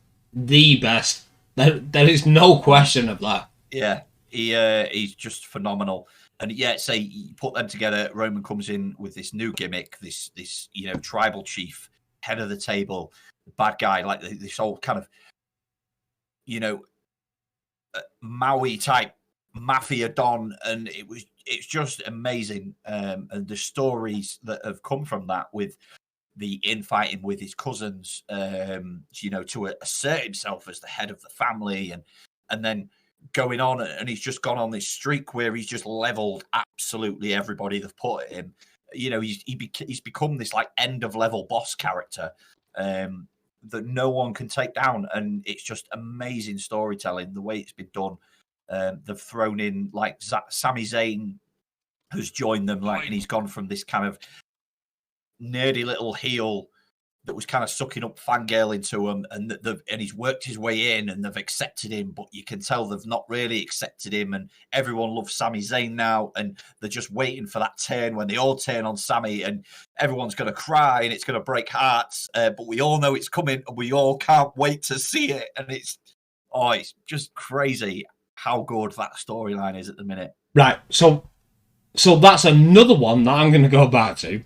There is no question of that. Yeah. He's just phenomenal. And yeah, say you put them together. Roman comes in with this new gimmick, this tribal chief, head of the table, bad guy, like this old kind of Maui type mafia don, and it's just amazing. And the stories that have come from that, with the infighting with his cousins, to assert himself as the head of the family, and then going on, and he's just gone on this streak where he's just leveled absolutely everybody they've put at him. He's become this like end of level boss character that no one can take down, and it's just amazing storytelling the way it's been done. They've thrown in like Sami Zayn has joined them, like, and he's gone from this kind of nerdy little heel that was kind of sucking up fangirl into him, and he's worked his way in, and they've accepted him, but you can tell they've not really accepted him, and everyone loves Sami Zayn now, and they're just waiting for that turn when they all turn on Sami, and everyone's going to cry, and it's going to break hearts, but we all know it's coming, and we all can't wait to see it, and it's just crazy how good that storyline is at the minute. Right, so that's another one that I'm going to go back to.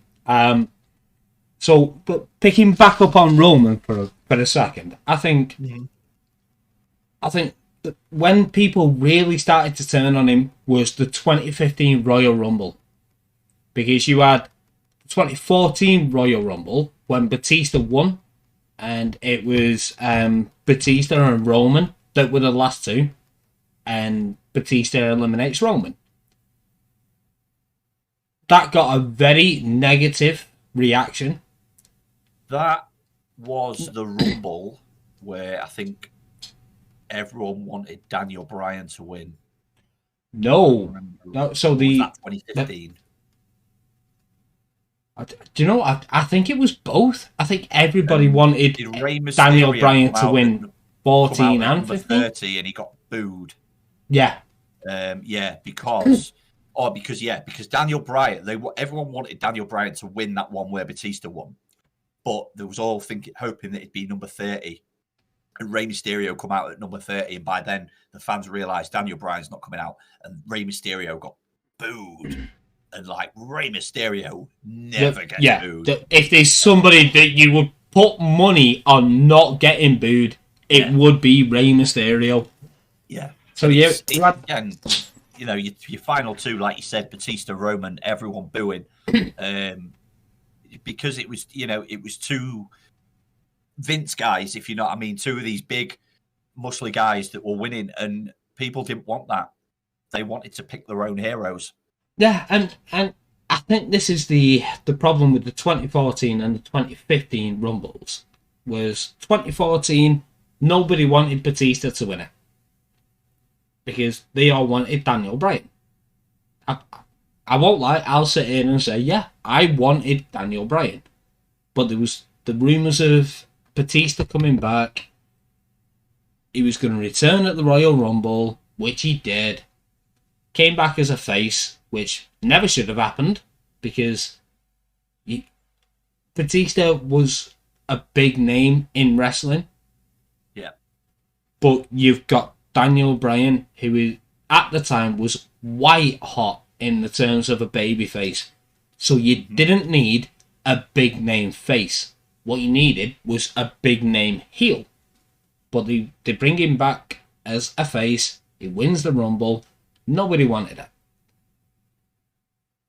But picking back up on Roman for a second, I think that when people really started to turn on him was the 2015 Royal Rumble, because you had the 2014 Royal Rumble when Batista won, and it was Batista and Roman that were the last two, and Batista eliminates Roman. That got a very negative reaction. That was the Rumble where I think everyone wanted Daniel Bryan to win. No. So was that 2015? Do you know? I think it was both. I think everybody wanted Daniel Bryan to win 14 and 15. 30, and he got booed. Yeah. Because Daniel Bryan, everyone wanted Daniel Bryan to win that one where Batista won. But there was all hoping that it'd be number 30. And Rey Mysterio come out at number 30. And by then, the fans realised Daniel Bryan's not coming out. And Rey Mysterio got booed. And like, Rey Mysterio never gets booed. If there's somebody that you would put money on not getting booed, it would be Rey Mysterio. Yeah. So your final two, like you said, Batista, Roman, everyone booing. Because it was two Vince guys, if you know what I mean, two of these big, muscly guys that were winning, and people didn't want that. They wanted to pick their own heroes. Yeah, and I think this is the problem with the 2014 and the 2015 Rumbles. Was 2014, nobody wanted Batista to win it, because they all wanted Daniel Bryan. I won't lie, I'll sit in and say, yeah, I wanted Daniel Bryan. But there was the rumours of Batista coming back. He was going to return at the Royal Rumble, which he did. Came back as a face, which never should have happened, because Batista was a big name in wrestling. Yeah. But you've got Daniel Bryan, who at the time was white hot in the terms of a babyface. So you didn't need a big name face. What you needed was a big name heel. But they bring him back as a face. He wins the Rumble. Nobody wanted it.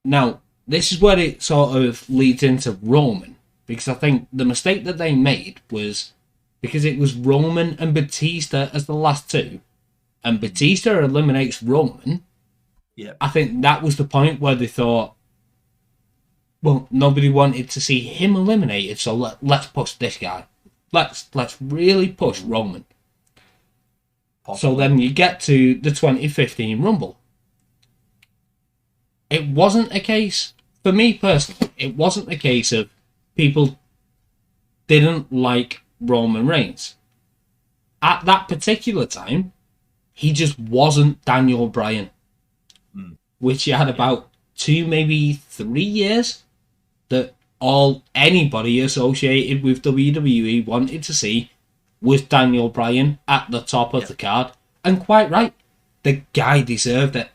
Now, this is where it sort of leads into Roman. Because I think the mistake that they made was, because it was Roman and Batista as the last two, and Batista eliminates Roman, I think that was the point where they thought, well, nobody wanted to see him eliminated, so let's push this guy. Let's really push Roman. Possibly. So then you get to the 2015 Rumble. It wasn't a case, for me personally, it wasn't a case of people didn't like Roman Reigns. At that particular time, he just wasn't Daniel Bryan. Which he had about 2, maybe 3 years that anybody associated with WWE wanted to see was Daniel Bryan at the top of the card. And quite right. the guy deserved it.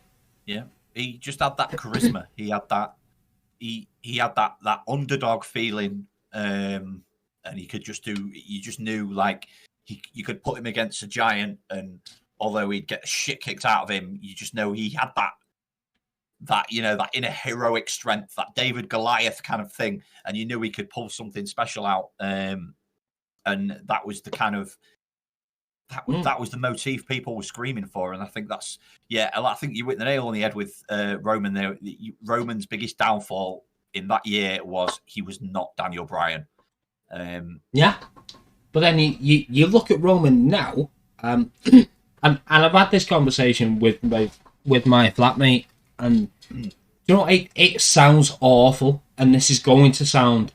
Yeah, he just had that charisma. He had that. He had that underdog feeling, and he could just do. You just knew like you could put him against a giant, and although he'd get the shit kicked out of him, you just know he had that that inner heroic strength, that David Goliath kind of thing, and you knew he could pull something special out. And that was the kind of that was the motif people were screaming for, and I think that's I think you hit the nail on the head with Roman there. Roman's biggest downfall in that year was he was not Daniel Bryan. But then you look at Roman now, and I've had this conversation with my flatmate, and you know it sounds awful, and this is going to sound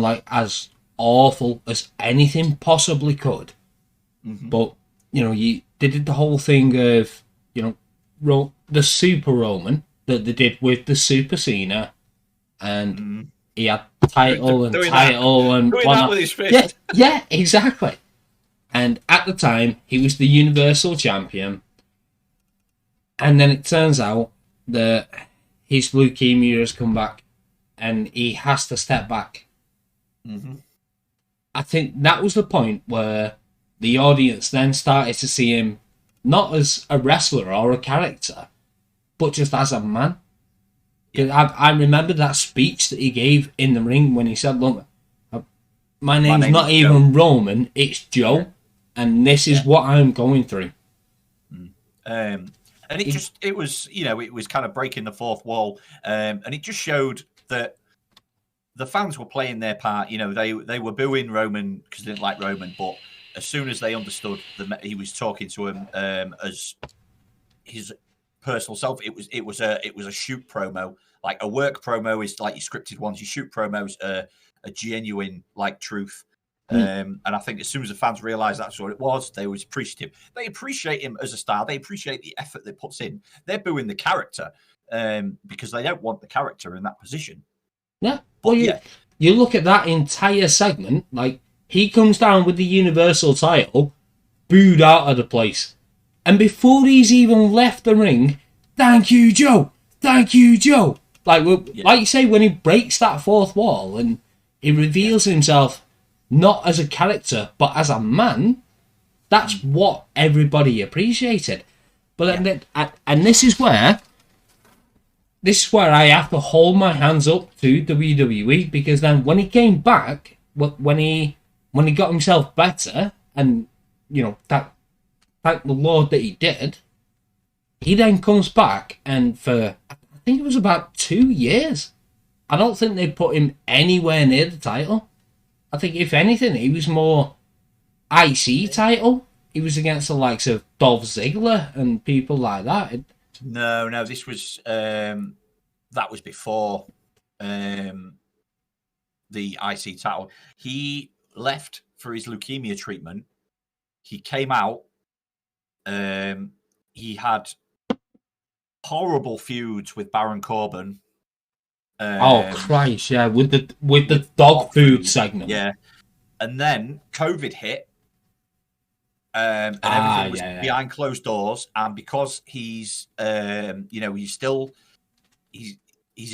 like as awful as anything possibly could. But you did the whole thing of the Super Roman that they did with the Super Cena, and he had title and whatnot. With his fist. Yeah, exactly. And at the time, he was the Universal Champion. And then it turns out that his leukemia has come back and he has to step back. I think that was the point where the audience then started to see him not as a wrestler or a character, but just as a man. I remember that speech that he gave in the ring when he said, "Look, my name's not even Joe. Roman, it's Joe, and this is what I'm going through." And it was kind of breaking the fourth wall, and it just showed that the fans were playing their part. They were booing Roman because they didn't like Roman, but as soon as they understood that he was talking to him as his personal self, it was a shoot promo. Like a work promo is like your scripted ones. Your shoot promos are a genuine like truth. And I think as soon as the fans realised that's what it was, they was appreciative. They appreciate him as a star. They appreciate the effort that puts in. They're booing the character because they don't want the character in that position. Yeah. Well, you look at that entire segment, like he comes down with the Universal title, booed out of the place. And before he's even left the ring, thank you, Joe. Thank you, Joe. Like you say, when he breaks that fourth wall and he reveals himself not as a character, but as a man, that's what everybody appreciated. But and this is where I have to hold my hands up to WWE, because then when he came back, when he got himself better, and thank the Lord that he did, he then comes back, and for I think it was about 2 years, I don't think they put him anywhere near the title. I think if anything, he was more IC title. He was against the likes of Dolph Ziggler and people like that. No, this was that was before the IC title. He left for his leukemia treatment. He came out. He had horrible feuds with Baron Corbin. Oh Christ! Yeah, with the dog food segment. Yeah, and then COVID hit. And everything was behind closed doors, and because he's he's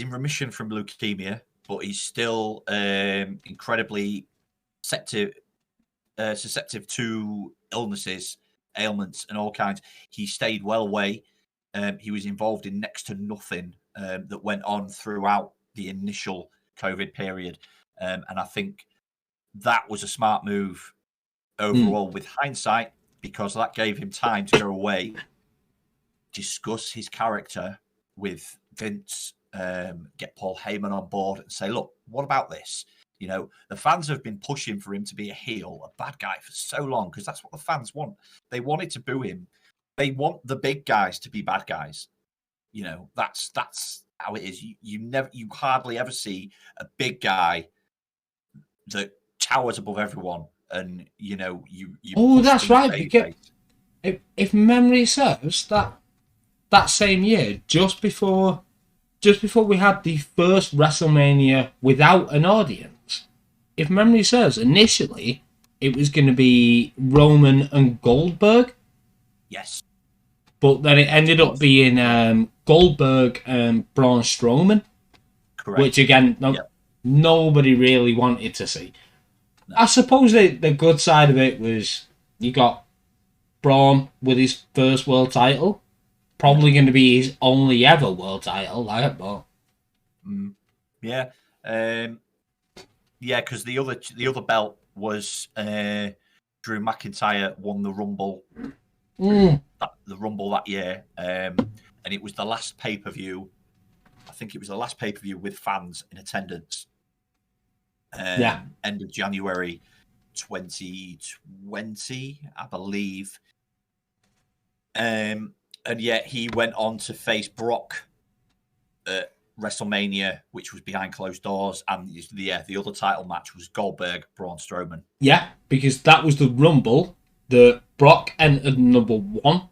in remission from leukemia, but he's still incredibly susceptible to illnesses, ailments, and all kinds. He stayed well away. He was involved in next to nothing that went on throughout the initial COVID period, and I think that was a smart move overall with hindsight, because that gave him time to go away, discuss his character with Vince, get Paul Heyman on board and say, look, what about this? The fans have been pushing for him to be a heel, a bad guy for so long, because that's what the fans want. They wanted to boo him. They want the big guys to be bad guys. That's how it is. You hardly ever see a big guy that towers above everyone. And you that's right. Because if memory serves, that same year, just before we had the first WrestleMania without an audience, if memory serves, initially it was going to be Roman and Goldberg, Yes. But then it ended up being Goldberg and Braun Strowman, Correct. which again, nobody really wanted to see. No. I suppose the good side of it was you got Braun with his first world title, probably going to be his only ever world title, like, but yeah, because the other belt was Drew McIntyre won the Rumble, the Rumble that year, and it was the last pay-per-view. I think it was the last pay-per-view with fans in attendance. End of January 2020, I believe. And yet he went on to face Brock at WrestleMania, which was behind closed doors, and the other title match was Goldberg, Braun Strowman. Yeah, because that was the Rumble that Brock entered number 1,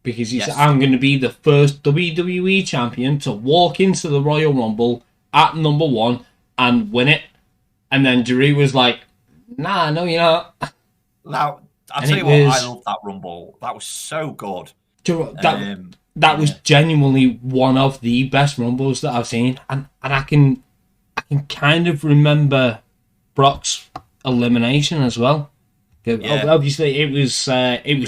because he said, I'm going to be the first WWE champion to walk into the Royal Rumble at number 1 and win it. And then Drew was like, nah, no, you're not. Now, I'll tell you what, I love that Rumble. That was so good. That was genuinely one of the best Rumbles that I've seen. And I can kind of remember Brock's elimination as well. Yeah. Obviously, it was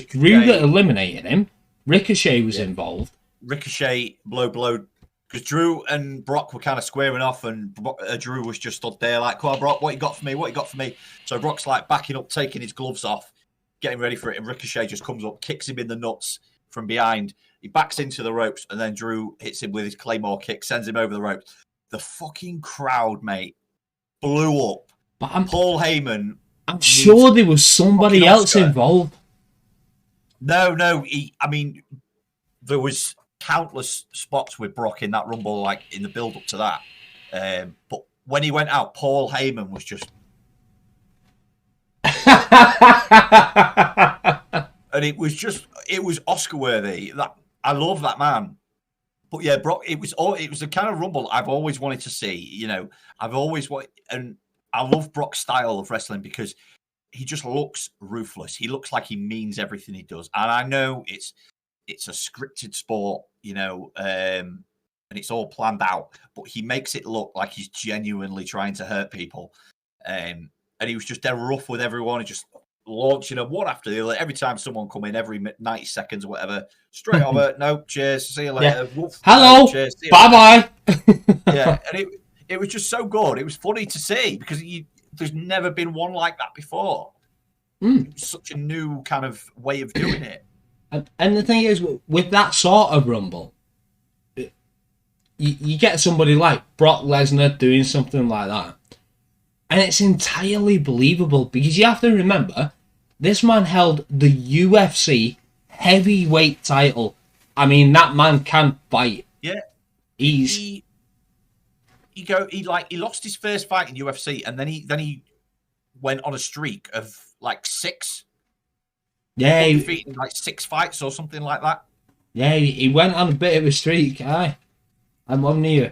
Drew that eliminated him. Ricochet was involved. Ricochet blow. Because Drew and Brock were kind of squaring off, and Drew was just stood there like, come on, Brock, what you got for me? What you got for me? So Brock's like backing up, taking his gloves off, getting ready for it, and Ricochet just comes up, kicks him in the nuts from behind. He backs into the ropes, and then Drew hits him with his Claymore kick, sends him over the ropes. The fucking crowd, mate, blew up. But Paul Heyman... I'm sure there was somebody else involved. No, there was countless spots with Brock in that Rumble, like in the build up to that. But when he went out, Paul Heyman was just, and it was Oscar worthy. That I love that man. But yeah, Brock, it was the kind of Rumble I've always wanted to see. You know, I've always wanted, and I love Brock's style of wrestling because he just looks ruthless. He looks like he means everything he does, and I know it's a scripted sport, you know, and it's all planned out, but he makes it look like he's genuinely trying to hurt people. And he was just dead rough with everyone. He just launching them one after the other. Every time someone come in, every 90 seconds or whatever, straight over, no, cheers, see you later. Yeah. Hello, cheers, bye-bye. Yeah, and it was just so good. It was funny to see because there's never been one like that before. It was such a new kind of way of doing it. And the thing is, with that sort of Rumble, you get somebody like Brock Lesnar doing something like that, and it's entirely believable because you have to remember, this man held the UFC heavyweight title. I mean, that man can fight. Yeah, he lost his first fight in UFC, and then he went on a streak of like 6. Yeah, he defeated like 6 fights or something like that. Yeah, he went on a bit of a streak. I'm on you.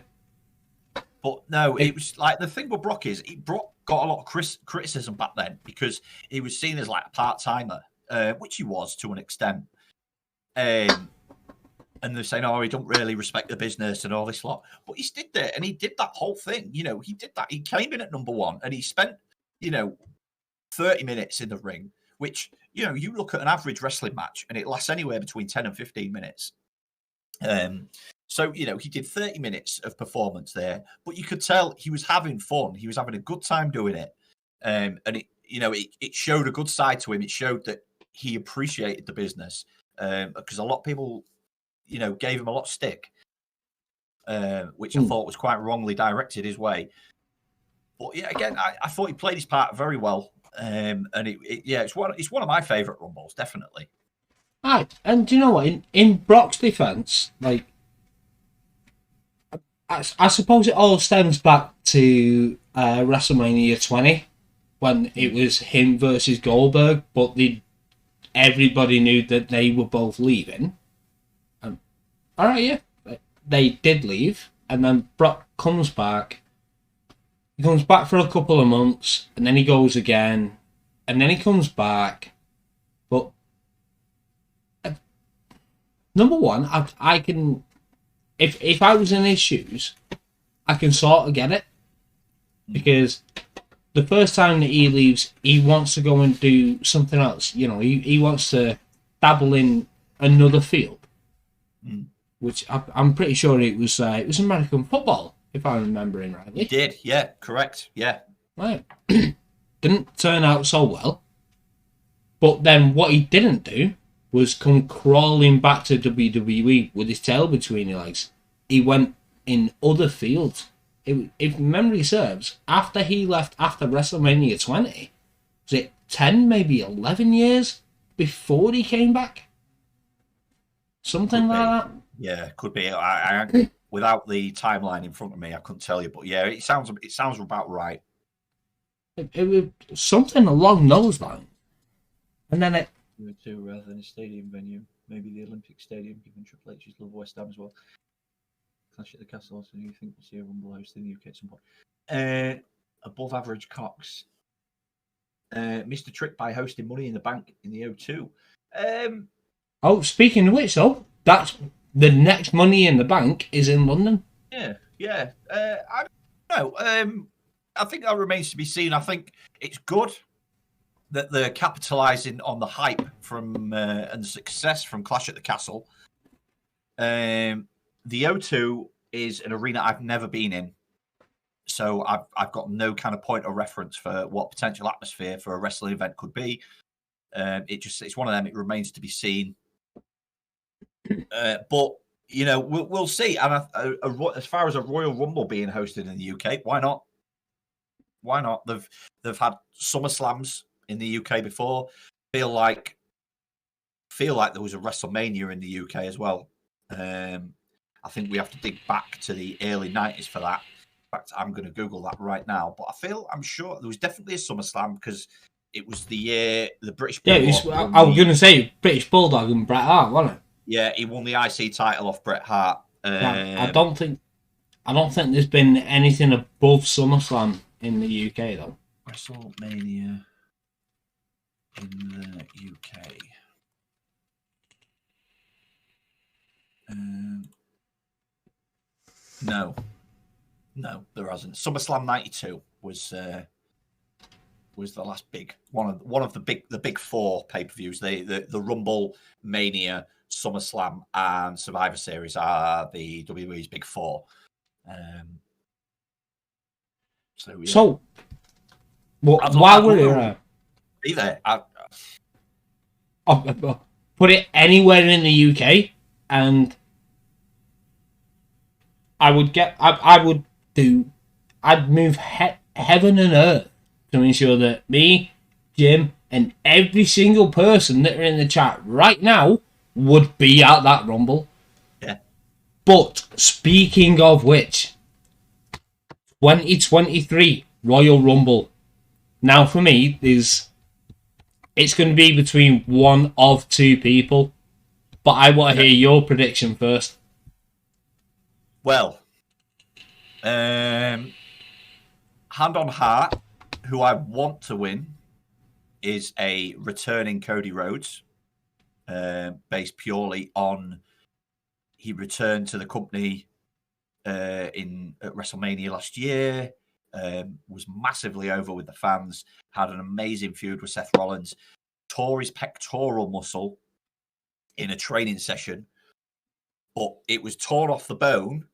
But no, it was like the thing with Brock is Brock got a lot of criticism back then because he was seen as like a part-timer, which he was to an extent. And they're saying, oh, he don't really respect the business and all this lot. But he stood there and he did that whole thing. You know, he did that. He came in at number 1 and he spent, 30 minutes in the ring, which, you look at an average wrestling match and it lasts anywhere between 10 and 15 minutes. So, he did 30 minutes of performance there, but you could tell he was having fun. He was having a good time doing it. And it showed a good side to him. It showed that he appreciated the business because a lot of people, gave him a lot of stick, which I thought was quite wrongly directed his way. But yeah, again, I thought he played his part very well. And it's one of my favourite Rumbles, definitely. Right, and do you know what? In Brock's defence, like, I suppose it all stems back to WrestleMania 20 when it was him versus Goldberg, but everybody knew that they were both leaving. All right, yeah, they did leave, and then Brock comes back. He comes back for a couple of months, and then he goes again, and then he comes back. But number one, I can, if I was in his shoes, I can sort of get it, because the first time that he leaves, he wants to go and do something else. You know, he wants to dabble in another field, which I'm pretty sure it was American football, if I'm remembering rightly. He did, yeah, correct, yeah. Right. Didn't turn out so well. But then what he didn't do was come crawling back to WWE with his tail between his legs. He went in other fields. If memory serves, after he left after WrestleMania 20, was it 10, maybe 11 years before he came back? Something like that? Yeah, could be. I without the timeline in front of me, I couldn't tell you. But yeah, it sounds about right. It was something along those lines. And then it... To rather than a stadium venue, maybe the Olympic Stadium, given Triple H's love West Ham as well. Clash at the Castle, so you think we'll see a Rumble host in the UK at some point. Above average Cox. Mr. Trick by hosting Money in the Bank in the O2. Oh, speaking of which, though, that's the next Money in the Bank is in London. Yeah. I don't know. I think that remains to be seen. I think it's good that they're capitalising on the hype from and the success from Clash at the Castle. The O2 is an arena I've never been in, so I've got no kind of point of reference for what potential atmosphere for a wrestling event could be. It's one of them. It remains to be seen. But you know, we'll see. And as far as a Royal Rumble being hosted in the UK, why not? Why not? They've had SummerSlams in the UK before. Feel like there was a WrestleMania in the UK as well. I think we have to dig back to the early 90s for that. In fact, I'm going to Google that right now. But I'm sure there was definitely a SummerSlam because it was the year the British Bulldog. Yeah, I was going to say British Bulldog and Bret Hart, wasn't it? Yeah, he won the IC title off Bret Hart. I don't think there's been anything above SummerSlam in the UK though. WrestleMania in the UK. No, there hasn't. SummerSlam '92 was the last big one of the big four pay-per-views. The Rumble, Mania, SummerSlam, and Survivor Series are the WWE's big four. So while we're here, be there. I'll put it anywhere in the UK, and I'd move heaven and earth to ensure that me, Jim, and every single person that are in the chat right now would be at that Rumble. Yeah. But speaking of which, 2023 Royal Rumble. Now for me, it's going to be between one of two people. But I want to hear your prediction first. Well, hand on heart, who I want to win is a returning Cody Rhodes, based purely on he returned to the company at WrestleMania last year, was massively over with the fans, had an amazing feud with Seth Rollins, tore his pectoral muscle in a training session, but it was torn off the bone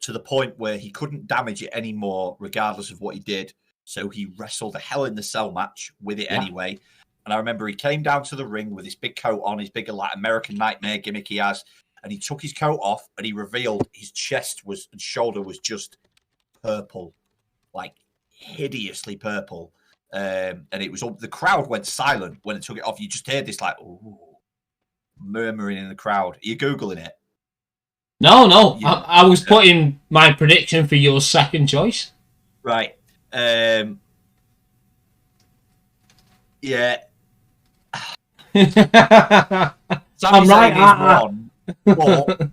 to the point where he couldn't damage it anymore, regardless of what he did. So he wrestled a Hell in the Cell match with it anyway. And I remember he came down to the ring with his big coat on, his big like American Nightmare gimmick he has, and he took his coat off and he revealed his chest and shoulder was just purple, like hideously purple. And it was the crowd went silent when it took it off. You just heard this like ooh, murmuring in the crowd. Are you Googling it? No. I was putting my prediction for your second choice. Right. Yeah. I'm right. One, but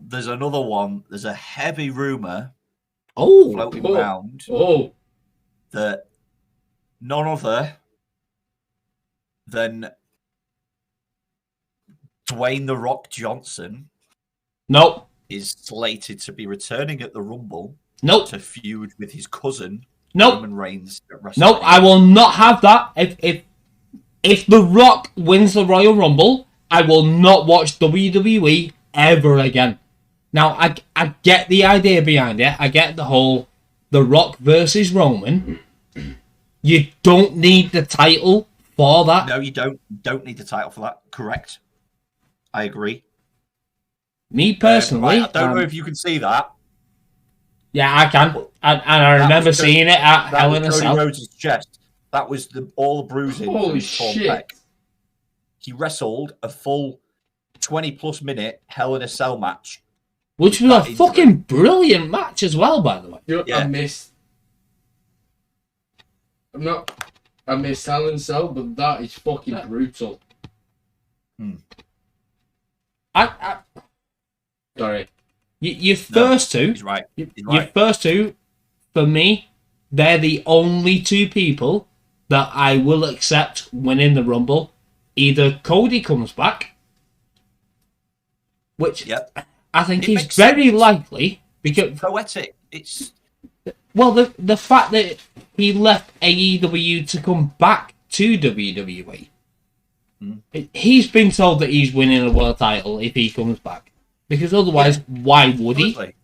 there's another one. There's a heavy rumor floating around that none other than Dwayne The Rock Johnson Nope. is slated to be returning at the Rumble Nope. to feud with his cousin, Nope. Roman Reigns at WrestleMania. Nope, I will not have that. If The Rock wins the Royal Rumble, I will not watch WWE ever again. Now, I get the idea behind it. I get the whole The Rock versus Roman. You don't need the title for that. No, you don't. You don't need the title for that. Correct. I agree. Me personally, I don't know if you can see that. Yeah, I can. And I remember seeing it at Hell in a Cell. Rhodes' chest. That was all the bruising. Holy shit. He wrestled a full 20-plus minute Hell in a Cell match. Which was a fucking brilliant match as well, by the way. You know, I missed Hell in a Cell, but that is fucking brutal. Sorry. Your first two. He's right. Your first two, for me, they're the only two people that I will accept winning the Rumble. Either Cody comes back, which I think is very likely because it's poetic. It's the fact that he left AEW to come back to WWE. He's been told that he's winning a world title if he comes back. Because otherwise, why would he?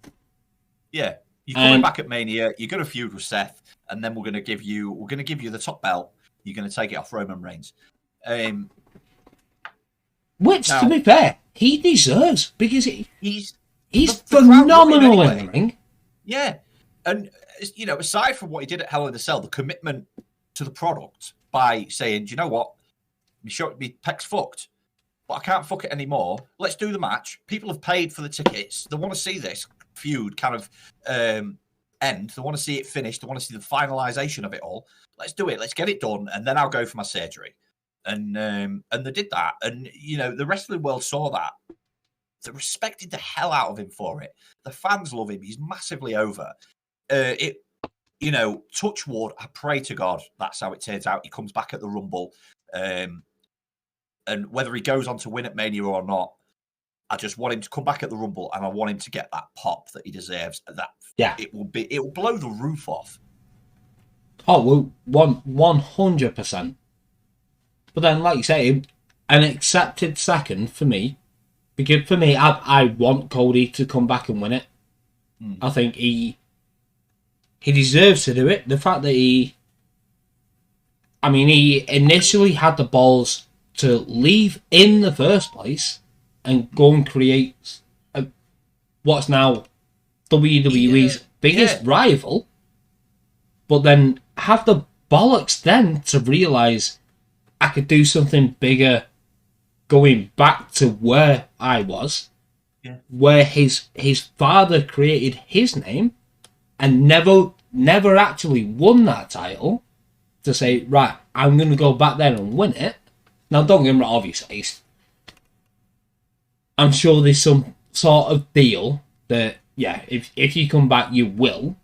Yeah, you're coming back at Mania. You're going to feud with Seth, and then we're going to give you the top belt. You're going to take it off Roman Reigns, which, to be fair, he deserves because he's the phenomenal in the ring. Yeah, and aside from what he did at Hell in a Cell, the commitment to the product by saying, "Do you know what? Me peck's fucked." But I can't fuck it anymore. Let's do the match. People have paid for the tickets. They want to see this feud kind of end. They want to see it finished. They want to see the finalization of it all. Let's do it. Let's get it done, and then I'll go for my surgery. And they did that. And the wrestling world saw that. They respected the hell out of him for it. The fans love him. He's massively over. Touch wood. I pray to God that's how it turns out. He comes back at the Rumble. And whether he goes on to win at Mania or not, I just want him to come back at the Rumble, and I want him to get that pop that he deserves. It will blow the roof off. Oh, well, 100%. But then, like you say, an accepted second for me, because for me, I want Cody to come back and win it. I think he deserves to do it. The fact that he initially had the balls to leave in the first place and go and create what's now WWE's biggest rival, but then have the bollocks then to realise I could do something bigger going back to where I was, where his father created his name and never actually won that title, to say, right, I'm going to go back there and win it. Now, don't get me wrong, obviously, I'm sure there's some sort of deal that, if you come back, you will.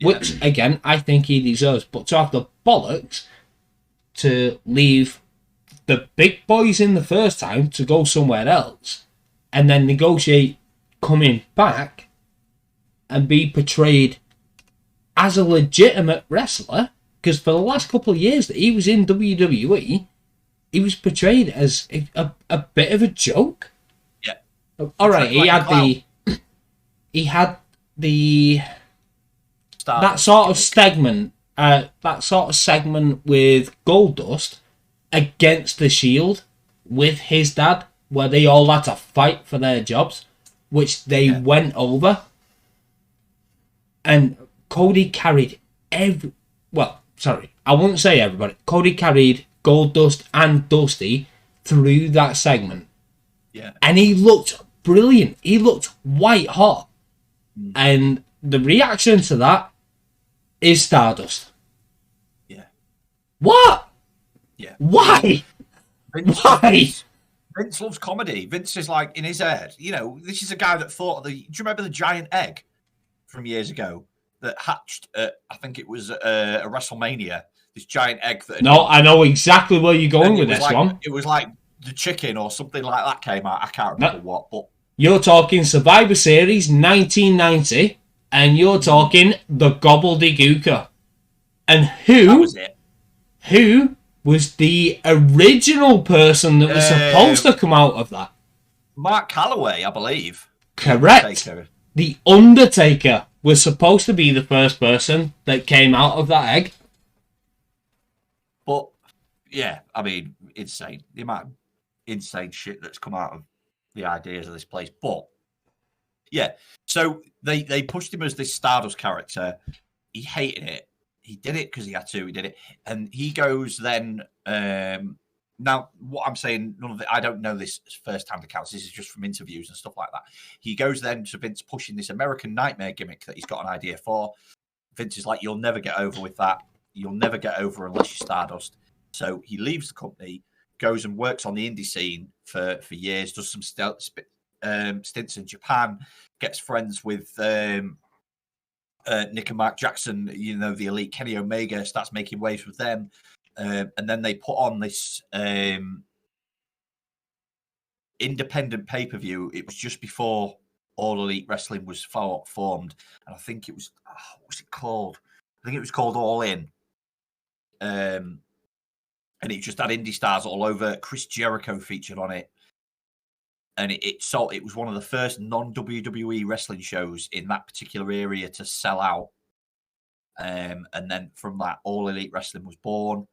Which, again, I think he deserves. But to have the bollocks to leave the big boys in the first time to go somewhere else and then negotiate coming back and be portrayed as a legitimate wrestler, because for the last couple of years that he was in WWE, he was portrayed as a bit of a joke. Yeah. All right, he had that sort of segment with Goldust against the Shield with his dad, where they all had to fight for their jobs, which they went over. And Cody carried I wouldn't say everybody. Cody carried Goldust and Dusty through that segment. Yeah. And he looked brilliant. He looked white hot. And the reaction to that is Stardust. Yeah. What? Yeah. Why? Why? Vince loves comedy. Vince is like in his head. This is a guy that thought do you remember the giant egg from years ago that hatched at, I think it was a WrestleMania? This giant egg that... No, I know exactly where you're going with this one. It was like the chicken or something like that came out. I can't remember what, but you're talking Survivor Series 1990, and you're talking the Gobbledygooker. And that was it. Who was the original person that was supposed to come out of that? Mark Calloway, I believe. Correct. The Undertaker was supposed to be the first person that came out of that egg. But, yeah, I mean, insane. The amount of insane shit that's come out of the ideas of this place. But, yeah, so they pushed him as this Stardust character. He hated it. He did it because he had to. He did it. And he goes then... now, what I'm saying, none of it, I don't know this first-hand accounts. This is just from interviews and stuff like that. He goes then to Vince pushing this American Nightmare gimmick that he's got an idea for. Vince is like, you'll never get over with that. You'll never get over unless you're Stardust. So he leaves the company, goes and works on the indie scene for years, does some stints in Japan, gets friends with Nick and Mark Jackson, you know, the Elite, Kenny Omega, starts making waves with them. And then they put on this independent pay-per-view. It was just before All Elite Wrestling was formed. And I think it was, what was it called? I think it was called All In. And it just had indie stars all over. Chris Jericho featured on it. And it was one of the first non-WWE wrestling shows in that particular area to sell out. And then from that, All Elite Wrestling was born.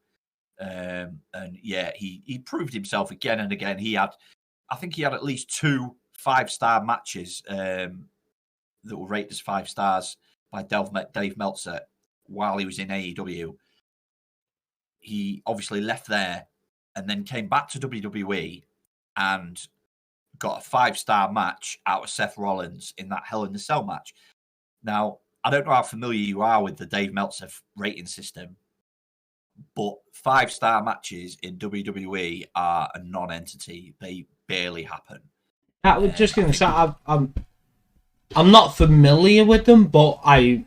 And yeah, he proved himself again and again. I think he had at least 2 5-star matches that were rated as 5 stars by Dave Meltzer while he was in AEW. He obviously left there and then came back to WWE and got a 5-star match out of Seth Rollins in that Hell in a Cell match. Now, I don't know how familiar you are with the Dave Meltzer rating system, but 5-star matches in WWE are a non-entity. They barely happen. I was just going to say, I'm not familiar with them, but I've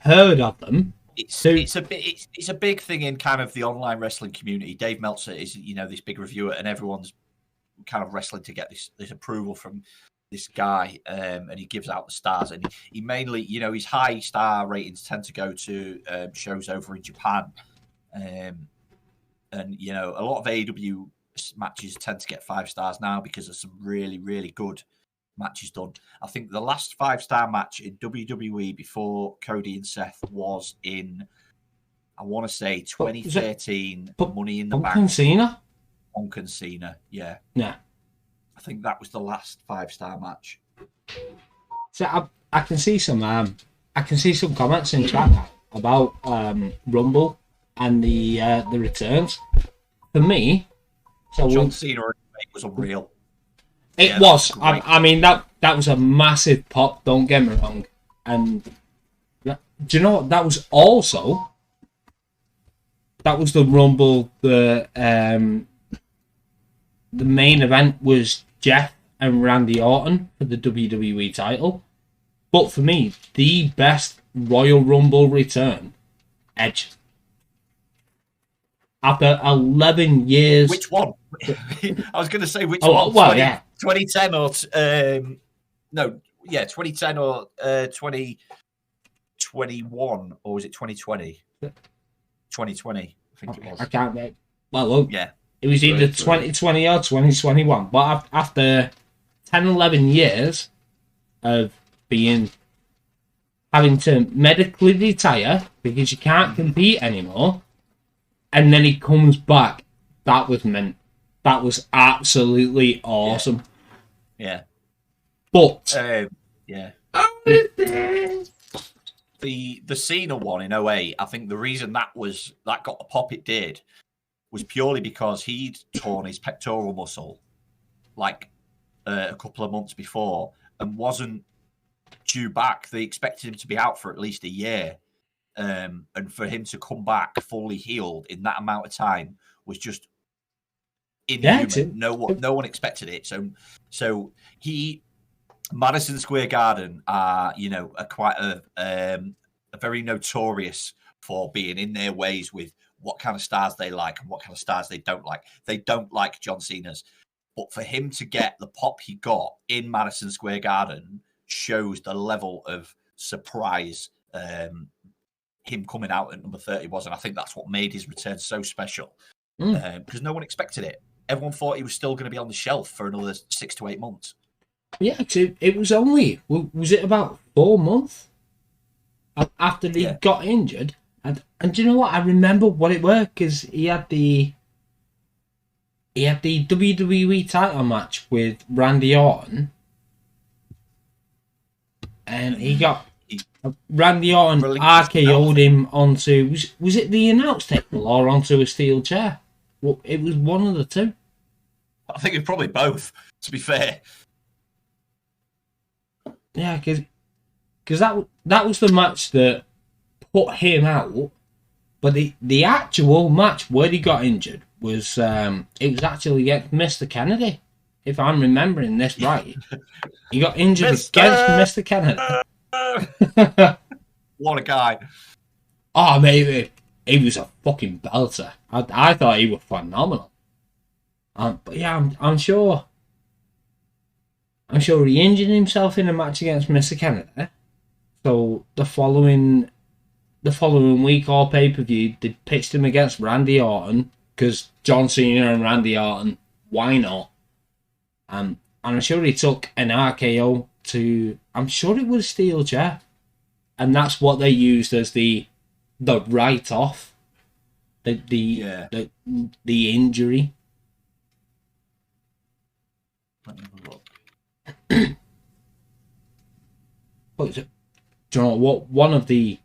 heard of them. It's a big thing in kind of the online wrestling community. Dave Meltzer is, you know, this big reviewer, and everyone's kind of wrestling to get this approval from this guy, and he gives out the stars. And he mainly, you know, his high star ratings tend to go to shows over in Japan. And, you know, a lot of AEW matches tend to get 5 stars now because of some really, really good matches done. I think the last 5-star match in WWE before Cody and Seth was in, I want to say, 2013, Money in the Bank. Punk and Cena, yeah. Yeah. I think that was the last 5-star match. So I can see some comments in chat about Rumble and the returns. For me, so John Cena was unreal. It was. I mean, that was a massive pop. Don't get me wrong. And do you know what? That was the Rumble. The main event was Jeff and Randy Orton for the WWE title. But for me, the best Royal Rumble return, Edge. After 11 years. Which one? I was going to say which one. Well, yeah. 2010 or 2010 or 2021, or was it 2020? 2020, I think it was. I can't remember. Well, look, yeah, it was either 2020 or 2021. But after 10, 11 years of having to medically retire because you can't compete anymore, and then he comes back, that was mint. That was absolutely awesome. Yeah. But yeah. The Cena one in 08, I think the reason that got the pop it did was purely because he'd torn his pectoral muscle like a couple of months before and wasn't due back. They expected him to be out for at least a year. And for him to come back fully healed in that amount of time was just inhuman. No one expected it. So Madison Square Garden are, you know, are quite a very notorious for being in their ways with what kind of stars they like and what kind of stars they don't like. They don't like John Cena's. But for him to get the pop he got in Madison Square Garden shows the level of surprise him coming out at number 30 was. And I think that's what made his return so special. Because no one expected it. Everyone thought he was still going to be on the shelf for another 6 to 8 months. Yeah, it was only, was it about 4 months after he got injured? And do you know what? I remember what it was, because he had the WWE title match with Randy Orton, and he got Randy Orton RKO'd him onto, was it the announce table or onto a steel chair? Well, it was one of the two. I think it's probably both, to be fair. Yeah, because that was the match that put him out, but the actual match where he got injured was it was actually against Mr. Kennedy, if I'm remembering this right. He got injured against Mr. Kennedy. What a guy! Oh, maybe he was a fucking belter. I thought he was phenomenal. But yeah, I'm sure he injured himself in a match against Mr. Kennedy. So the following week or pay-per-view, they pitched him against Randy Orton, because John Cena and Randy Orton, why not? And I'm sure he took an RKO to, I'm sure it was a steel chair, and that's what they used as the write-off, the injury. Let me have a look. But do you know what? One of the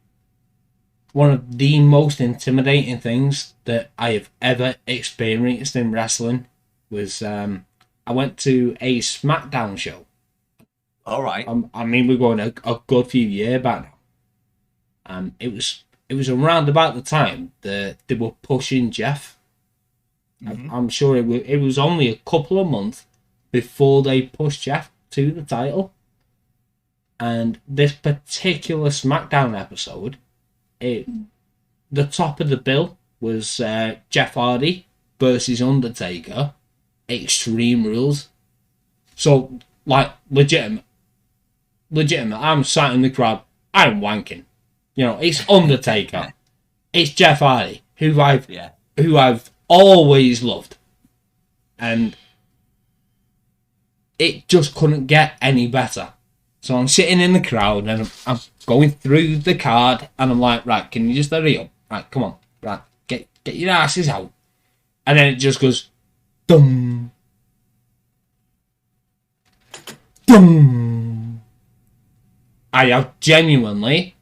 most intimidating things that I have ever experienced in wrestling was I went to a SmackDown show. All right. I mean, we're going a good few years back now. It was around about the time that they were pushing Jeff. Mm-hmm. I'm sure it was only a couple of months before they pushed Jeff to the title. And this particular SmackDown episode, the top of the bill was Jeff Hardy versus Undertaker, Extreme Rules. So, like, legitimate, I'm sat in the crowd, I'm wanking. You know, it's Undertaker. It's Jeff Hardy, who I've always loved. And it just couldn't get any better. So I'm sitting in the crowd and I'm going through the card and I'm like, right, can you just hurry up? Right, come on. Right, get your asses out. And then it just goes, dum. Dum. I have genuinely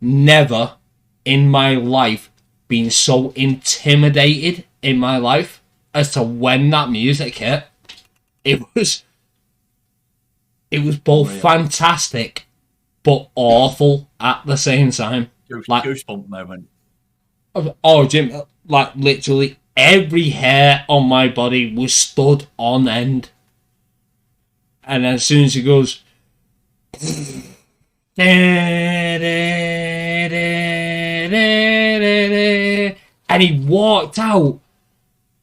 never in my life been so intimidated in my life as to when that music hit. It was both fantastic but awful at the same time. Goosebump moment. Oh, Jim, like literally every hair on my body was stood on end. And as soon as he goes, and he walked out,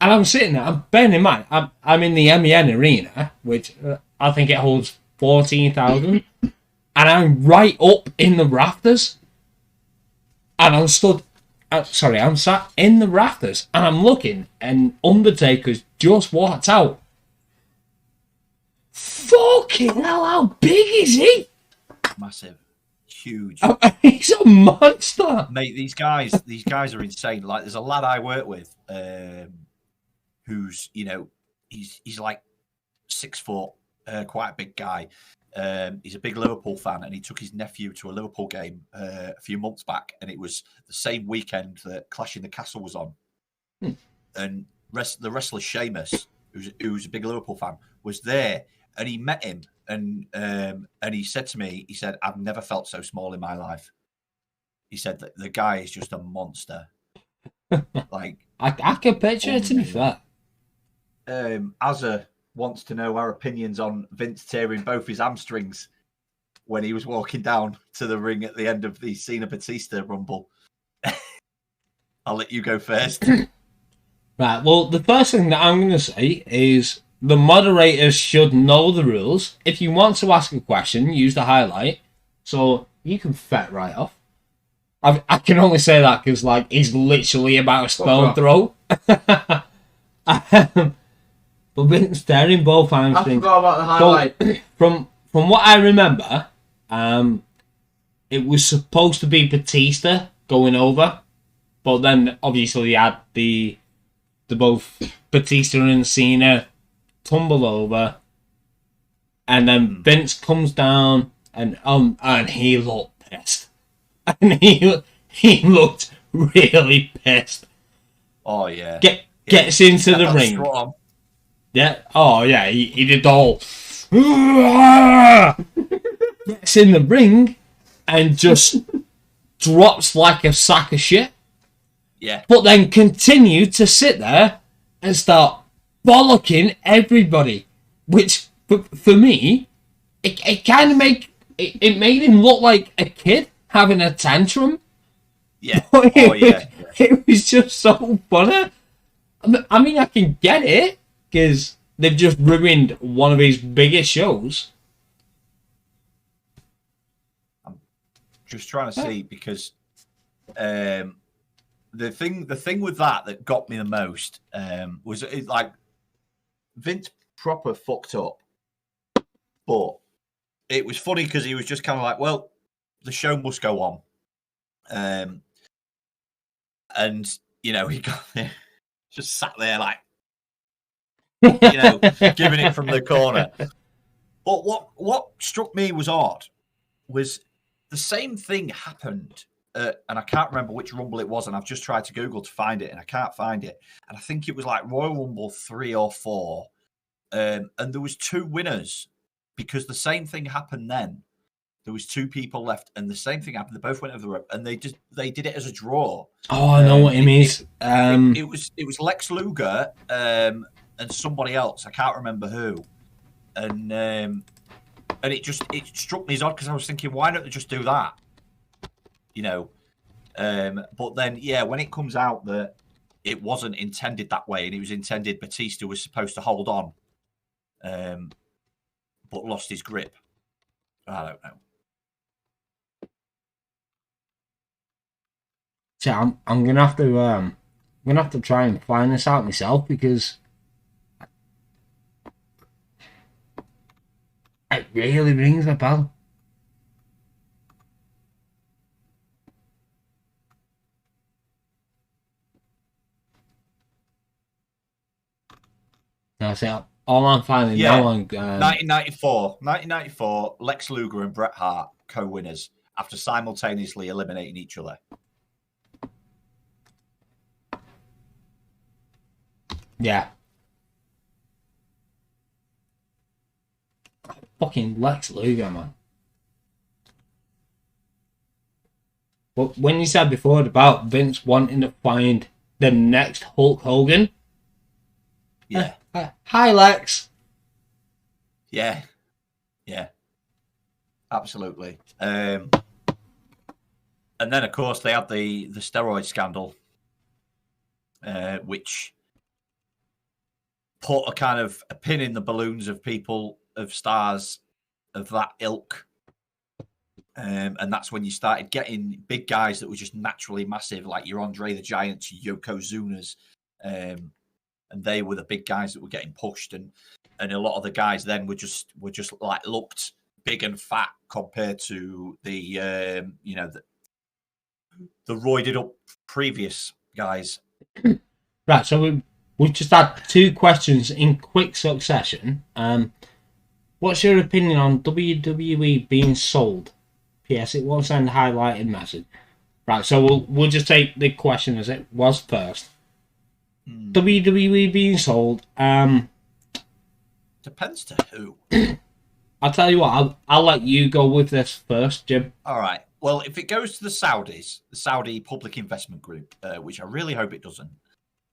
and I'm sitting there, I'm bearing in mind, I'm in the MEN arena, which I think it holds 14,000, and I'm right up in the rafters, and I'm sat in the rafters, and I'm looking, and Undertaker's just walked out. Fucking hell, how big is he? Massive. Huge. He's a monster. Mate, these guys are insane. Like, there's a lad I work with, who's, you know, he's like 6 foot, quite a big guy. He's a big Liverpool fan, and he took his nephew to a Liverpool game a few months back, and it was the same weekend that Clash in the Castle was on. And the wrestler Sheamus, who's a big Liverpool fan, was there, and he met him, and he said to me, he said, I've never felt so small in my life. He said that the guy is just a monster. Like, I can picture it, to be fair. Azza wants to know our opinions on Vince tearing both his hamstrings when he was walking down to the ring at the end of the Cena Batista Rumble. I'll let you go first. Right, well, the first thing that I'm going to say is the moderators should know the rules. If you want to ask a question, use the highlight. So you can fet right off. I can only say that because, like, he's literally about a stone throw. But Vince, they're in both I things. forgot about the highlight. So, from what I remember, it was supposed to be Batista going over. But then, obviously, you had the both Batista and Cena tumble over, and then Vince comes down and he looked pissed, and he looked really pissed. Oh yeah, gets into the ring. Strong. Yeah. Oh yeah. He did the whole. Gets in the ring and just drops like a sack of shit. Yeah. But then continued to sit there and start bollocking everybody, which for me, it kind of made him look like a kid having a tantrum. Yeah. Oh yeah. It was just so funny. I mean, I can get it because they've just ruined one of his biggest shows. I'm just trying to see because the thing with that got me the most was like Vince proper fucked up, but it was funny because he was just kind of like, well, the show must go on, and you know he got there, just sat there like, you know, giving it from the corner. But what struck me was odd was the same thing happened. And I can't remember which Rumble it was, and I've just tried to Google to find it, and I can't find it. And I think it was like Royal Rumble 3 or 4, and there was 2 winners because the same thing happened then. There was 2 people left, and the same thing happened. They both went over the rope, and they did it as a draw. Oh, I know what it means. It was Lex Luger and somebody else. I can't remember who, and it struck me as odd because I was thinking, why don't they just do that? You know, but then, yeah, when it comes out that it wasn't intended that way and it was intended Batista was supposed to hold on, but lost his grip. I don't know. So I'm gonna have to try and find this out myself because it really rings a bell. No, so all I'm finding now on 1994, Lex Luger and Bret Hart co-winners after simultaneously eliminating each other. Yeah. Fucking Lex Luger, man. But when you said before about Vince wanting to find the next Hulk Hogan, yeah. Hi, Lex. Yeah. Absolutely. And then, of course, they had the steroid scandal, which put a kind of a pin in the balloons of people, of stars of that ilk. And that's when you started getting big guys that were just naturally massive, like your Andre the Giant, your Yokozunas. And they were the big guys that were getting pushed. And a lot of the guys then were just like looked big and fat compared to the the roided up previous guys. Right, so we've just had 2 questions in quick succession. What's your opinion on WWE being sold? P.S. It won't send a highlighted message. Right, so we'll just take the question as it was first. WWE being sold. Depends to who. I'll tell you what, I'll let you go with this first, Jim. All right. Well, if it goes to the Saudis, the Saudi Public Investment Group, which I really hope it doesn't,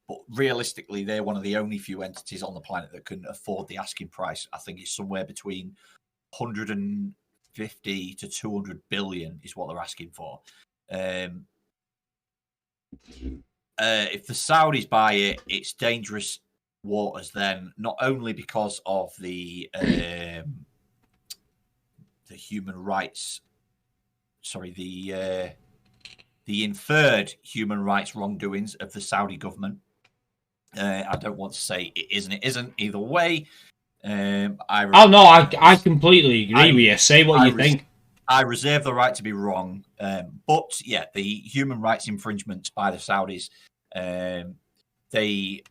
but realistically, they're one of the only few entities on the planet that can afford the asking price. I think it's somewhere between 150 to 200 billion is what they're asking for. if the Saudis buy it, it's dangerous waters. Then, not only because of the human rights, the inferred human rights wrongdoings of the Saudi government. I don't want to say it is and it isn't. Either way, I completely agree with you. Say what you think. I reserve the right to be wrong. But yeah, the human rights infringements by the Saudis, they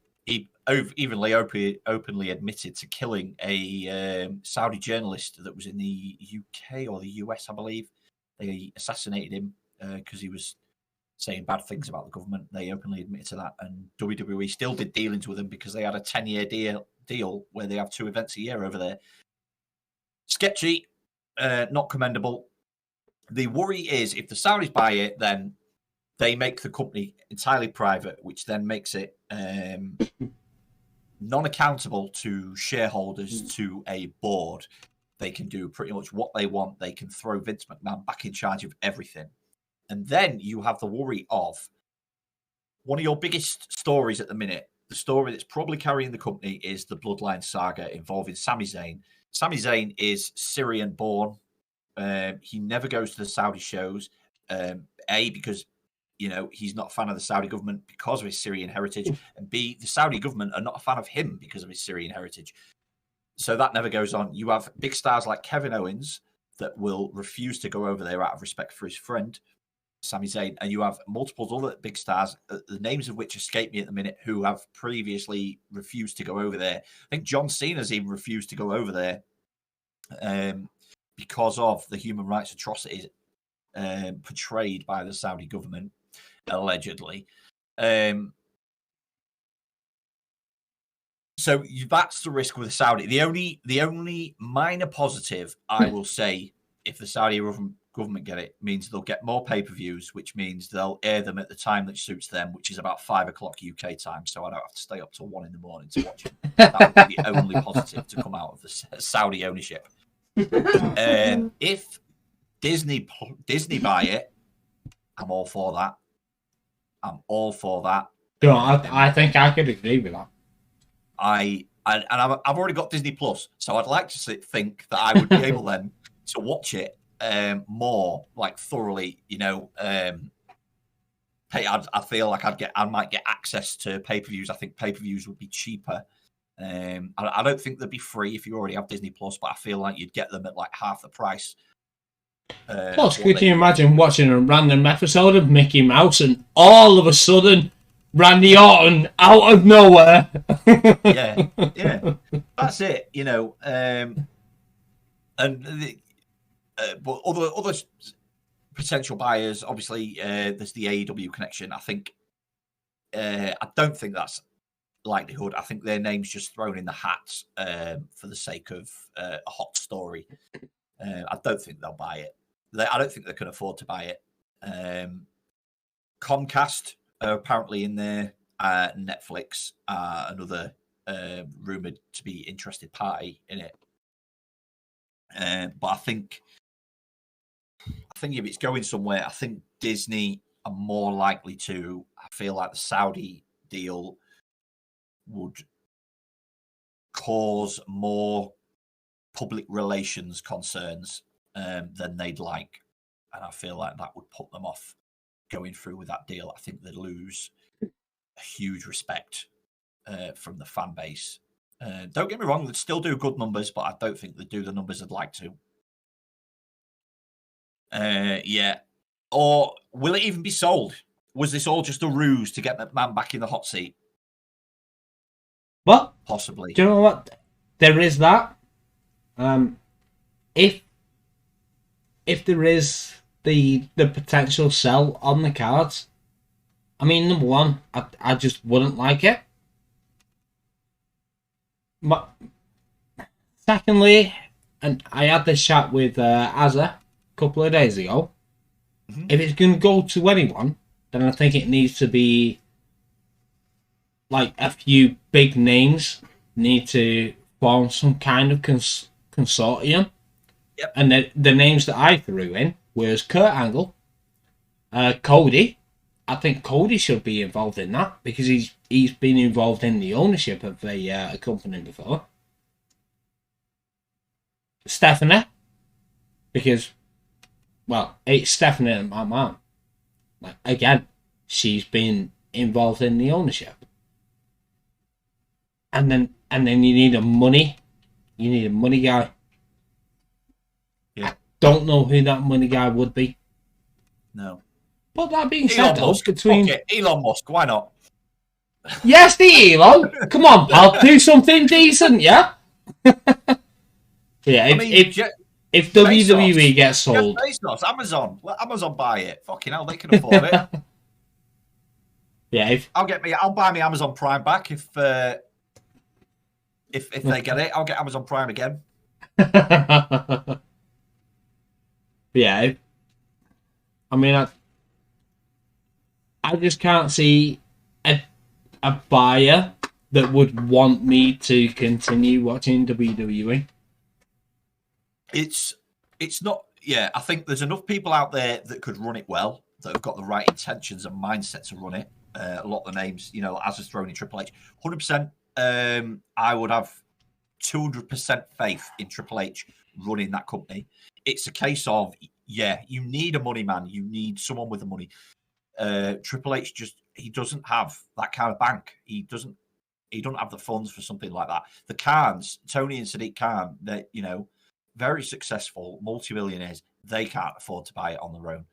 evenly openly admitted to killing a Saudi journalist that was in the UK or the US, I believe. They assassinated him because he was saying bad things about the government. They openly admitted to that, and WWE still did dealings with them because they had a 10-year deal where they have 2 events a year over there. Sketchy, not commendable. The worry is if the Saudis buy it, then they make the company entirely private, which then makes it non-accountable to shareholders, to a board. They can do pretty much what they want. They can throw Vince McMahon back in charge of everything. And then you have the worry of one of your biggest stories at the minute. The story that's probably carrying the company is the Bloodline saga involving Sami Zayn. Sami Zayn is Syrian-born. He never goes to the Saudi shows. Because he's not a fan of the Saudi government because of his Syrian heritage, and B, the Saudi government are not a fan of him because of his Syrian heritage. So that never goes on. You have big stars like Kevin Owens that will refuse to go over there out of respect for his friend, Sami Zayn, and you have multiple other big stars, the names of which escape me at the minute, who have previously refused to go over there. I think John Cena's even refused to go over there because of the human rights atrocities portrayed by the Saudi government, allegedly. So that's the risk with the Saudi. The only minor positive I will say, if the Saudi government get it, means they'll get more pay-per-views, which means they'll air them at the time that suits them, which is about 5 o'clock UK time. So I don't have to stay up till 1 a.m. to watch it. That would be the only positive to come out of the Saudi ownership. If Disney buy it, I'm all for that. I think I could agree with that. I've already got Disney Plus, so I'd like to think that I would be able then to watch it more like thoroughly. I feel like I might get access to pay-per-views. I think pay-per-views would be cheaper. I don't think they'd be free if you already have Disney Plus, but I feel like you'd get them at like half the price. Plus, could you imagine watching a random episode of Mickey Mouse and all of a sudden Randy Orton out of nowhere? yeah, that's it. But other potential buyers, obviously, there's the AEW connection. I think I don't think that's likelihood. I think their name's just thrown in the hat for the sake of a hot story. I don't think they'll buy it. I don't think they can afford to buy it. Comcast are apparently in there. Netflix, another rumored to be interested party in it. But I think if it's going somewhere, I think Disney are more likely to. I feel like the Saudi deal would cause more public relations concerns than they'd like. And I feel like that would put them off going through with that deal. I think they'd lose a huge respect from the fan base. Don't get me wrong, they'd still do good numbers, but I don't think they'd do the numbers they'd like to. Yeah. Or will it even be sold? Was this all just a ruse to get McMahon back in the hot seat? Well, possibly. Do you know what? There is that. If there is the potential sell on the cards, I mean, number one, I just wouldn't like it. But secondly, and I had this chat with Azza a couple of days ago. Mm-hmm. If it's going to go to anyone, then I think it needs to be like a few big names need to form some kind of consortium. Yep. And the names that I threw in was Kurt Angle, Cody, I think Cody should be involved in that because he's been involved in the ownership of a company before. Stephanie, because, well, it's Stephanie and my mom. Like, again, she's been involved in the ownership. And then you need a money guy. Yeah. I don't know who that money guy would be. No. But that being said, Elon Musk. between Elon Musk, why not? yes, the Elon, come on, pal, do something decent, yeah. Yeah, if WWE gets sold, Bezos, Amazon, let Amazon buy it. Fucking hell, they can afford it. Yeah, I'll buy my Amazon Prime back if they get it. I'll get Amazon Prime again. Yeah, I mean, I just can't see a buyer that would want me to continue watching WWE. It's not. Yeah, I think there's enough people out there that could run it well, that have got the right intentions and mindset to run it. A lot of the names, as is thrown in Triple H, 100%. I would have 200% faith in Triple H running that company. It's a case of, you need a money man. You need someone with the money. Triple H he doesn't have that kind of bank. He doesn't have the funds for something like that. The Khans, Tony and Sadiq Khan, they're, very successful multimillionaires. They can't afford to buy it on their own.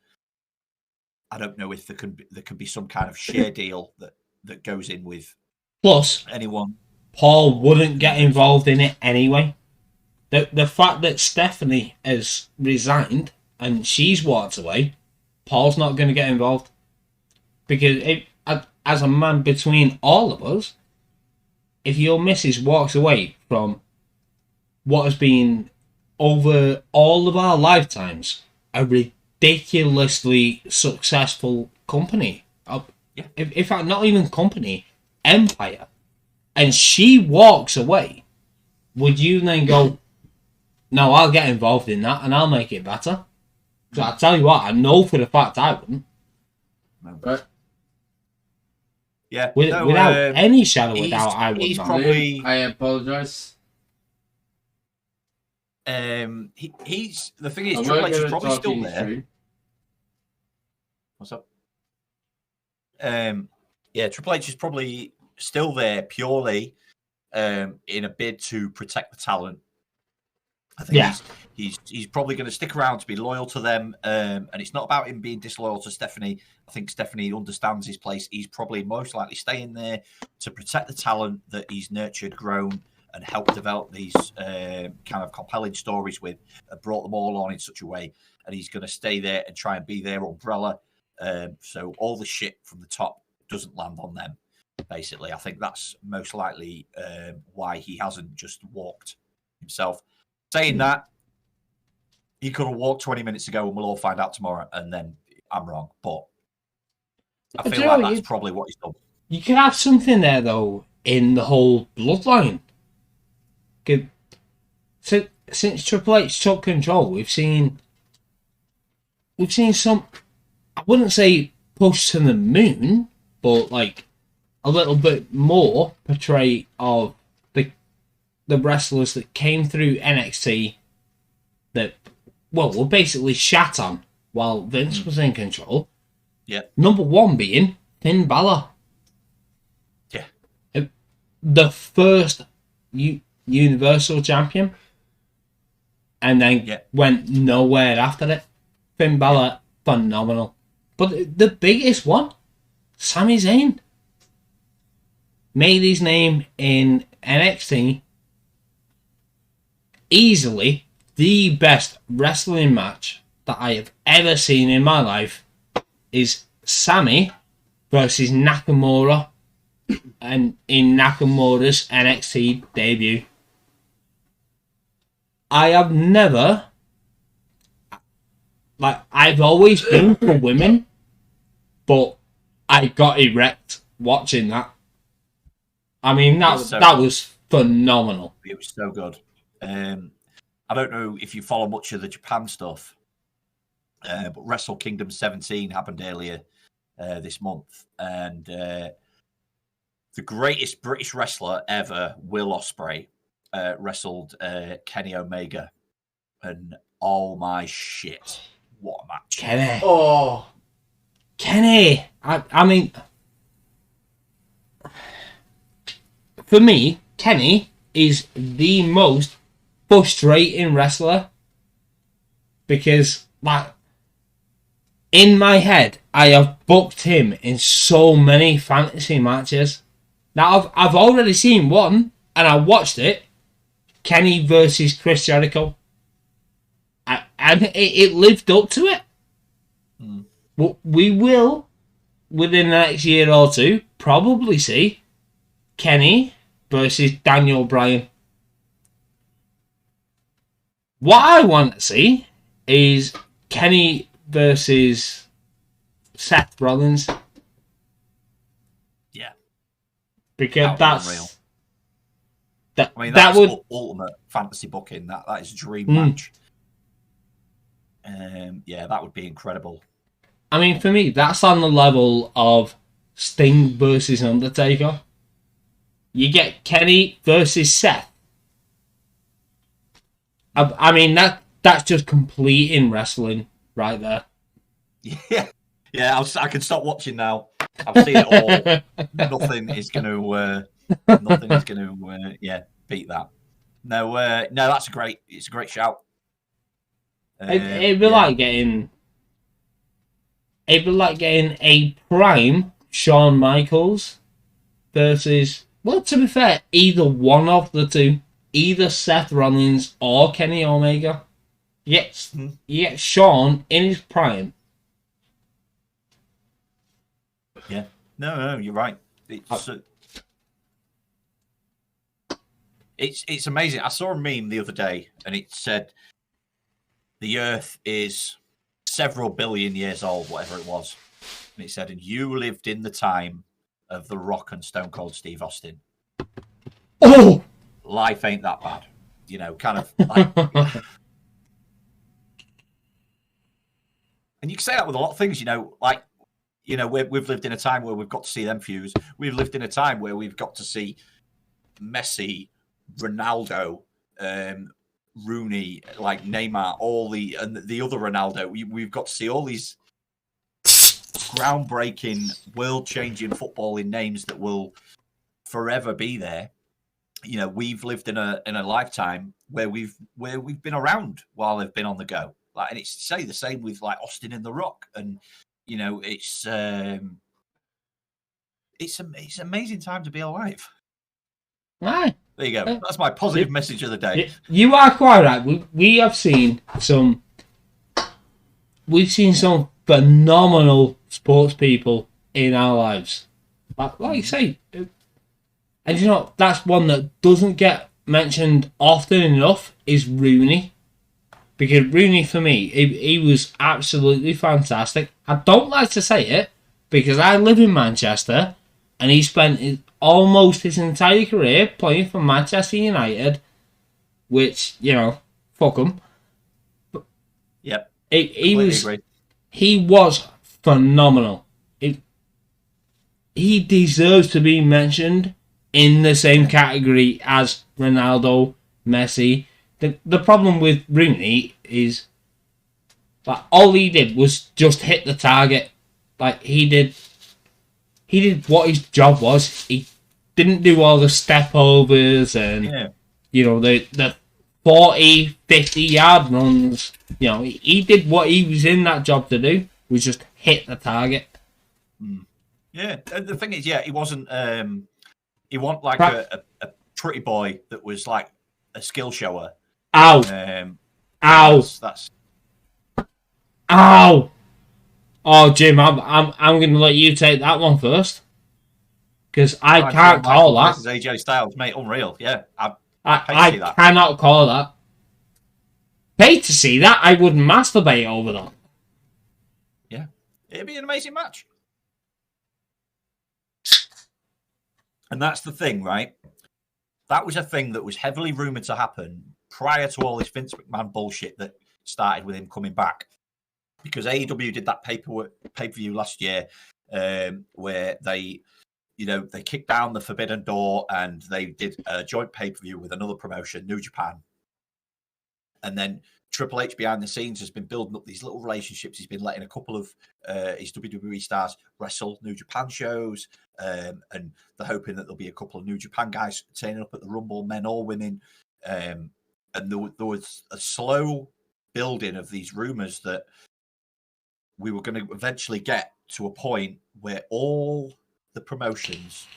I don't know if there can be some kind of share deal that goes in with Plus anyone. Paul wouldn't get involved in it anyway. The fact that Stephanie has resigned and she's walked away, Paul's not going to get involved. Because as a man between all of us, if your missus walks away from what has been over all of our lifetimes a ridiculously successful company, in fact, not even company, empire, and she walks away, would you then go, no, I'll get involved in that and I'll make it better? So I tell you what, I know for the fact I wouldn't. But yeah, without any shadow of doubt, I would not. probably. I apologize. He's the thing is, Triple H is probably still there. Stream. What's up? Triple H is probably still there purely in a bid to protect the talent. I think he's probably going to stick around to be loyal to them, and it's not about him being disloyal to Stephanie. I think Stephanie understands his place. He's probably most likely staying there to protect the talent that he's nurtured, grown, and helped develop these kind of compelling stories with, and brought them all on in such a way. And he's going to stay there and try and be their umbrella, so all the shit from the top doesn't land on them. Basically, I think that's most likely why he hasn't just walked himself. Saying that, he could have walked 20 minutes ago and we'll all find out tomorrow, and then I'm wrong. But I feel like that's probably what he's done. You could have something there, though, in the whole bloodline. Since Triple H took control, we've seen some, I wouldn't say push to the moon, but like a little bit more portray of the wrestlers that came through NXT that, were basically shat on while Vince was in control. Yeah. Number one being Finn Balor. Yeah. The first Universal Champion. And then went nowhere after it. Finn Balor, phenomenal. But the biggest one, Sami Zayn. Made his name in NXT. Easily the best wrestling match that I have ever seen in my life is Sami versus Nakamura, and in Nakamura's NXT debut. I have never, I've always been for women, but I got erect watching that. I mean, that was phenomenal. It was so good. I don't know if you follow much of the Japan stuff, but Wrestle Kingdom 17 happened earlier this month, and the greatest British wrestler ever, Will Ospreay, wrestled Kenny Omega, and oh my shit, what a match! Kenny. Oh, Kenny. I mean, for me, Kenny is the most frustrating wrestler because, like, in my head, I have booked him in so many fantasy matches. Now, I've already seen one, and I watched it. Kenny versus Chris Jericho. And it lived up to it. But we will, within the next year or two, probably see Kenny versus Daniel Bryan. What I want to see is Kenny versus Seth Rollins. Yeah. Because that's unreal. That that would ultimate fantasy booking. That is a dream match. Yeah, that would be incredible. I mean, for me, that's on the level of Sting versus Undertaker. You get Kenny versus Seth. I mean, that's just complete in wrestling right there. Yeah. I can stop watching now. I've seen it all. Nothing is going to beat that. No, that's it's a great shout. It'd be like getting a prime Shawn Michaels versus, well, to be fair, either one of the two, either Seth Rollins or Kenny Omega. Yes, you get Shawn in his prime. Yeah, no, you're right. It's amazing. I saw a meme the other day, and it said the Earth is several billion years old, whatever it was, and it said, and you lived in the time of The Rock and Stone Cold Steve Austin. Oh, life ain't that bad, kind of like. And you can say that with a lot of things, like, we've lived in a time where we've got to see them fuse. We've lived in a time where we've got to see Messi, Ronaldo, Rooney, like Neymar, and the other Ronaldo. We've got to see all these groundbreaking, world-changing footballing names that will forever be there. We've lived in a lifetime where we've been around while they've been on the go. Like, and it's the same with like Austin and The Rock, and it's an amazing time to be alive. Right. There you go. That's my positive message of the day. You are quite right. We've seen some phenomenal sports people in our lives. Like you say, and that's one that doesn't get mentioned often enough is Rooney. Because Rooney, for me, he was absolutely fantastic. I don't like to say it because I live in Manchester and he spent almost his entire career playing for Manchester United, which, fuck him. Yep. He was phenomenal. He deserves to be mentioned in the same category as Ronaldo, Messi. The problem with Rooney is like all he did was just hit the target. Like he did what his job was. He didn't do all the step overs and the 40, 50 yard runs. He did what he was in that job to do, was just hit the target. Yeah, the thing is, he wasn't he wasn't like a pretty boy that was like a skill shower. Ow! Ow! Ow! Oh, Jim, I'm going to let you take that one first, because I can't call that. This is AJ Styles, mate. Unreal. Yeah, I cannot call that. Pay to see that. I would masturbate over that. Yeah, it'd be an amazing match. And that's the thing, right? That was a thing that was heavily rumoured to happen prior to all this Vince McMahon bullshit that started with him coming back. Because AEW did that pay-per-view last year, where they, they kicked down the forbidden door and they did a joint pay-per-view with another promotion, New Japan. And then Triple H behind the scenes has been building up these little relationships. He's been letting a couple of his WWE stars wrestle New Japan shows, and they're hoping that there'll be a couple of New Japan guys turning up at the Rumble, men or women. And there was a slow building of these rumors that we were going to eventually get to a point where all the promotions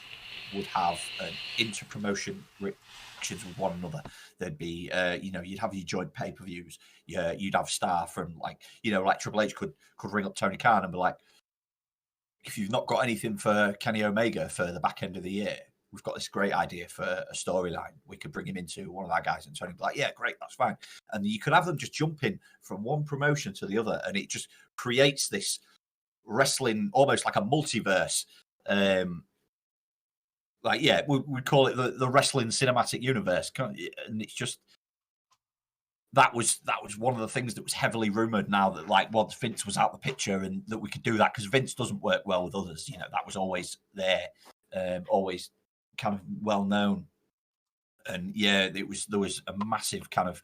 would have an inter-promotion reactions with one another. There'd be, you'd have your joint pay-per-views. Yeah, you'd have Star from like Triple H could ring up Tony Khan and be like, if you've not got anything for Kenny Omega for the back end of the year, we've got this great idea for a storyline. We could bring him into one of our guys, and Tony would be like, yeah, great, that's fine. And you could have them just jumping from one promotion to the other, and it just creates this wrestling, almost like a multiverse. We'd call it the wrestling cinematic universe, and it's just that was one of the things that was heavily rumored. Now that once Vince was out the picture, and that we could do that because Vince doesn't work well with others. That was always there, always kind of well known. And yeah, there was a massive kind of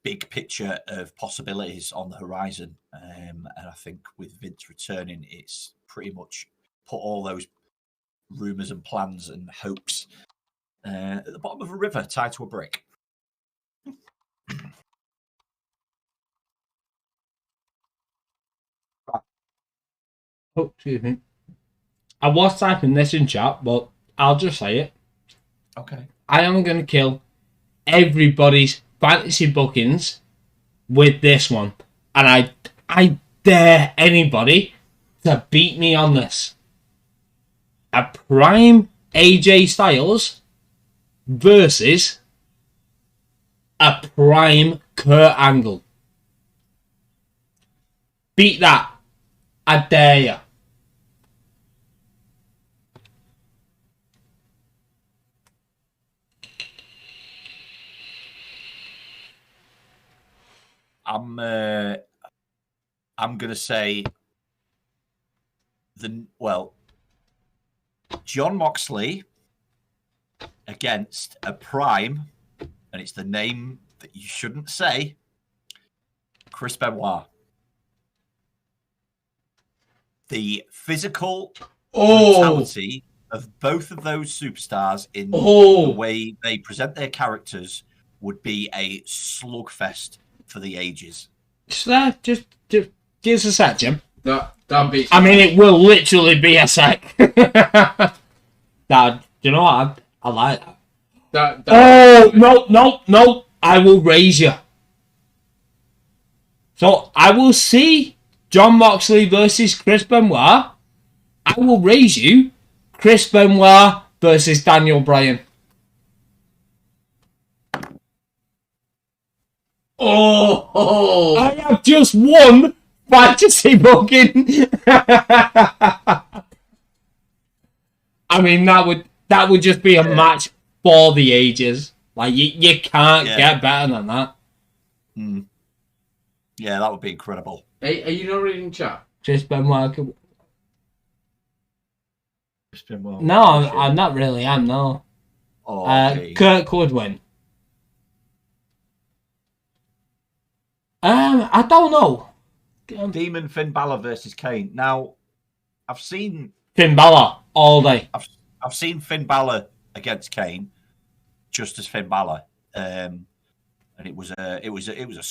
big picture of possibilities on the horizon, and I think with Vince returning, it's pretty much put all those rumors and plans and hopes at the bottom of a river tied to a brick. Oh, excuse me. I was typing this in chat, but I'll just say it. Okay. I am going to kill everybody's fantasy bookings with this one. And I dare anybody to beat me on this. A prime AJ Styles versus a prime Kurt Angle. Beat that. I dare you. I'm gonna say Jon Moxley against a prime, and it's the name that you shouldn't say, Chris Benoit. The physical brutality of both of those superstars in the way they present their characters would be a slugfest for the ages. So just give us a sec, Jim. That beats. I mean, it will literally be a sec. Dad, you know what? I like that. No! I will raise you. So I will see Jon Moxley versus Chris Benoit. I will raise you Chris Benoit versus Daniel Bryan. I have just won fantasy booking. I mean, that would just be a match for the ages. Like you can't get better than that. Mm. Yeah, that would be incredible. Are you not reading chat? Chris Benoit. No, I'm not really. I'm no. Okay. Kurt could win. I don't know. Demon Finn Balor versus Kane. Now, I've seen Finn Balor all day. I've seen Finn Balor against Kane, just as Finn Balor, and it was a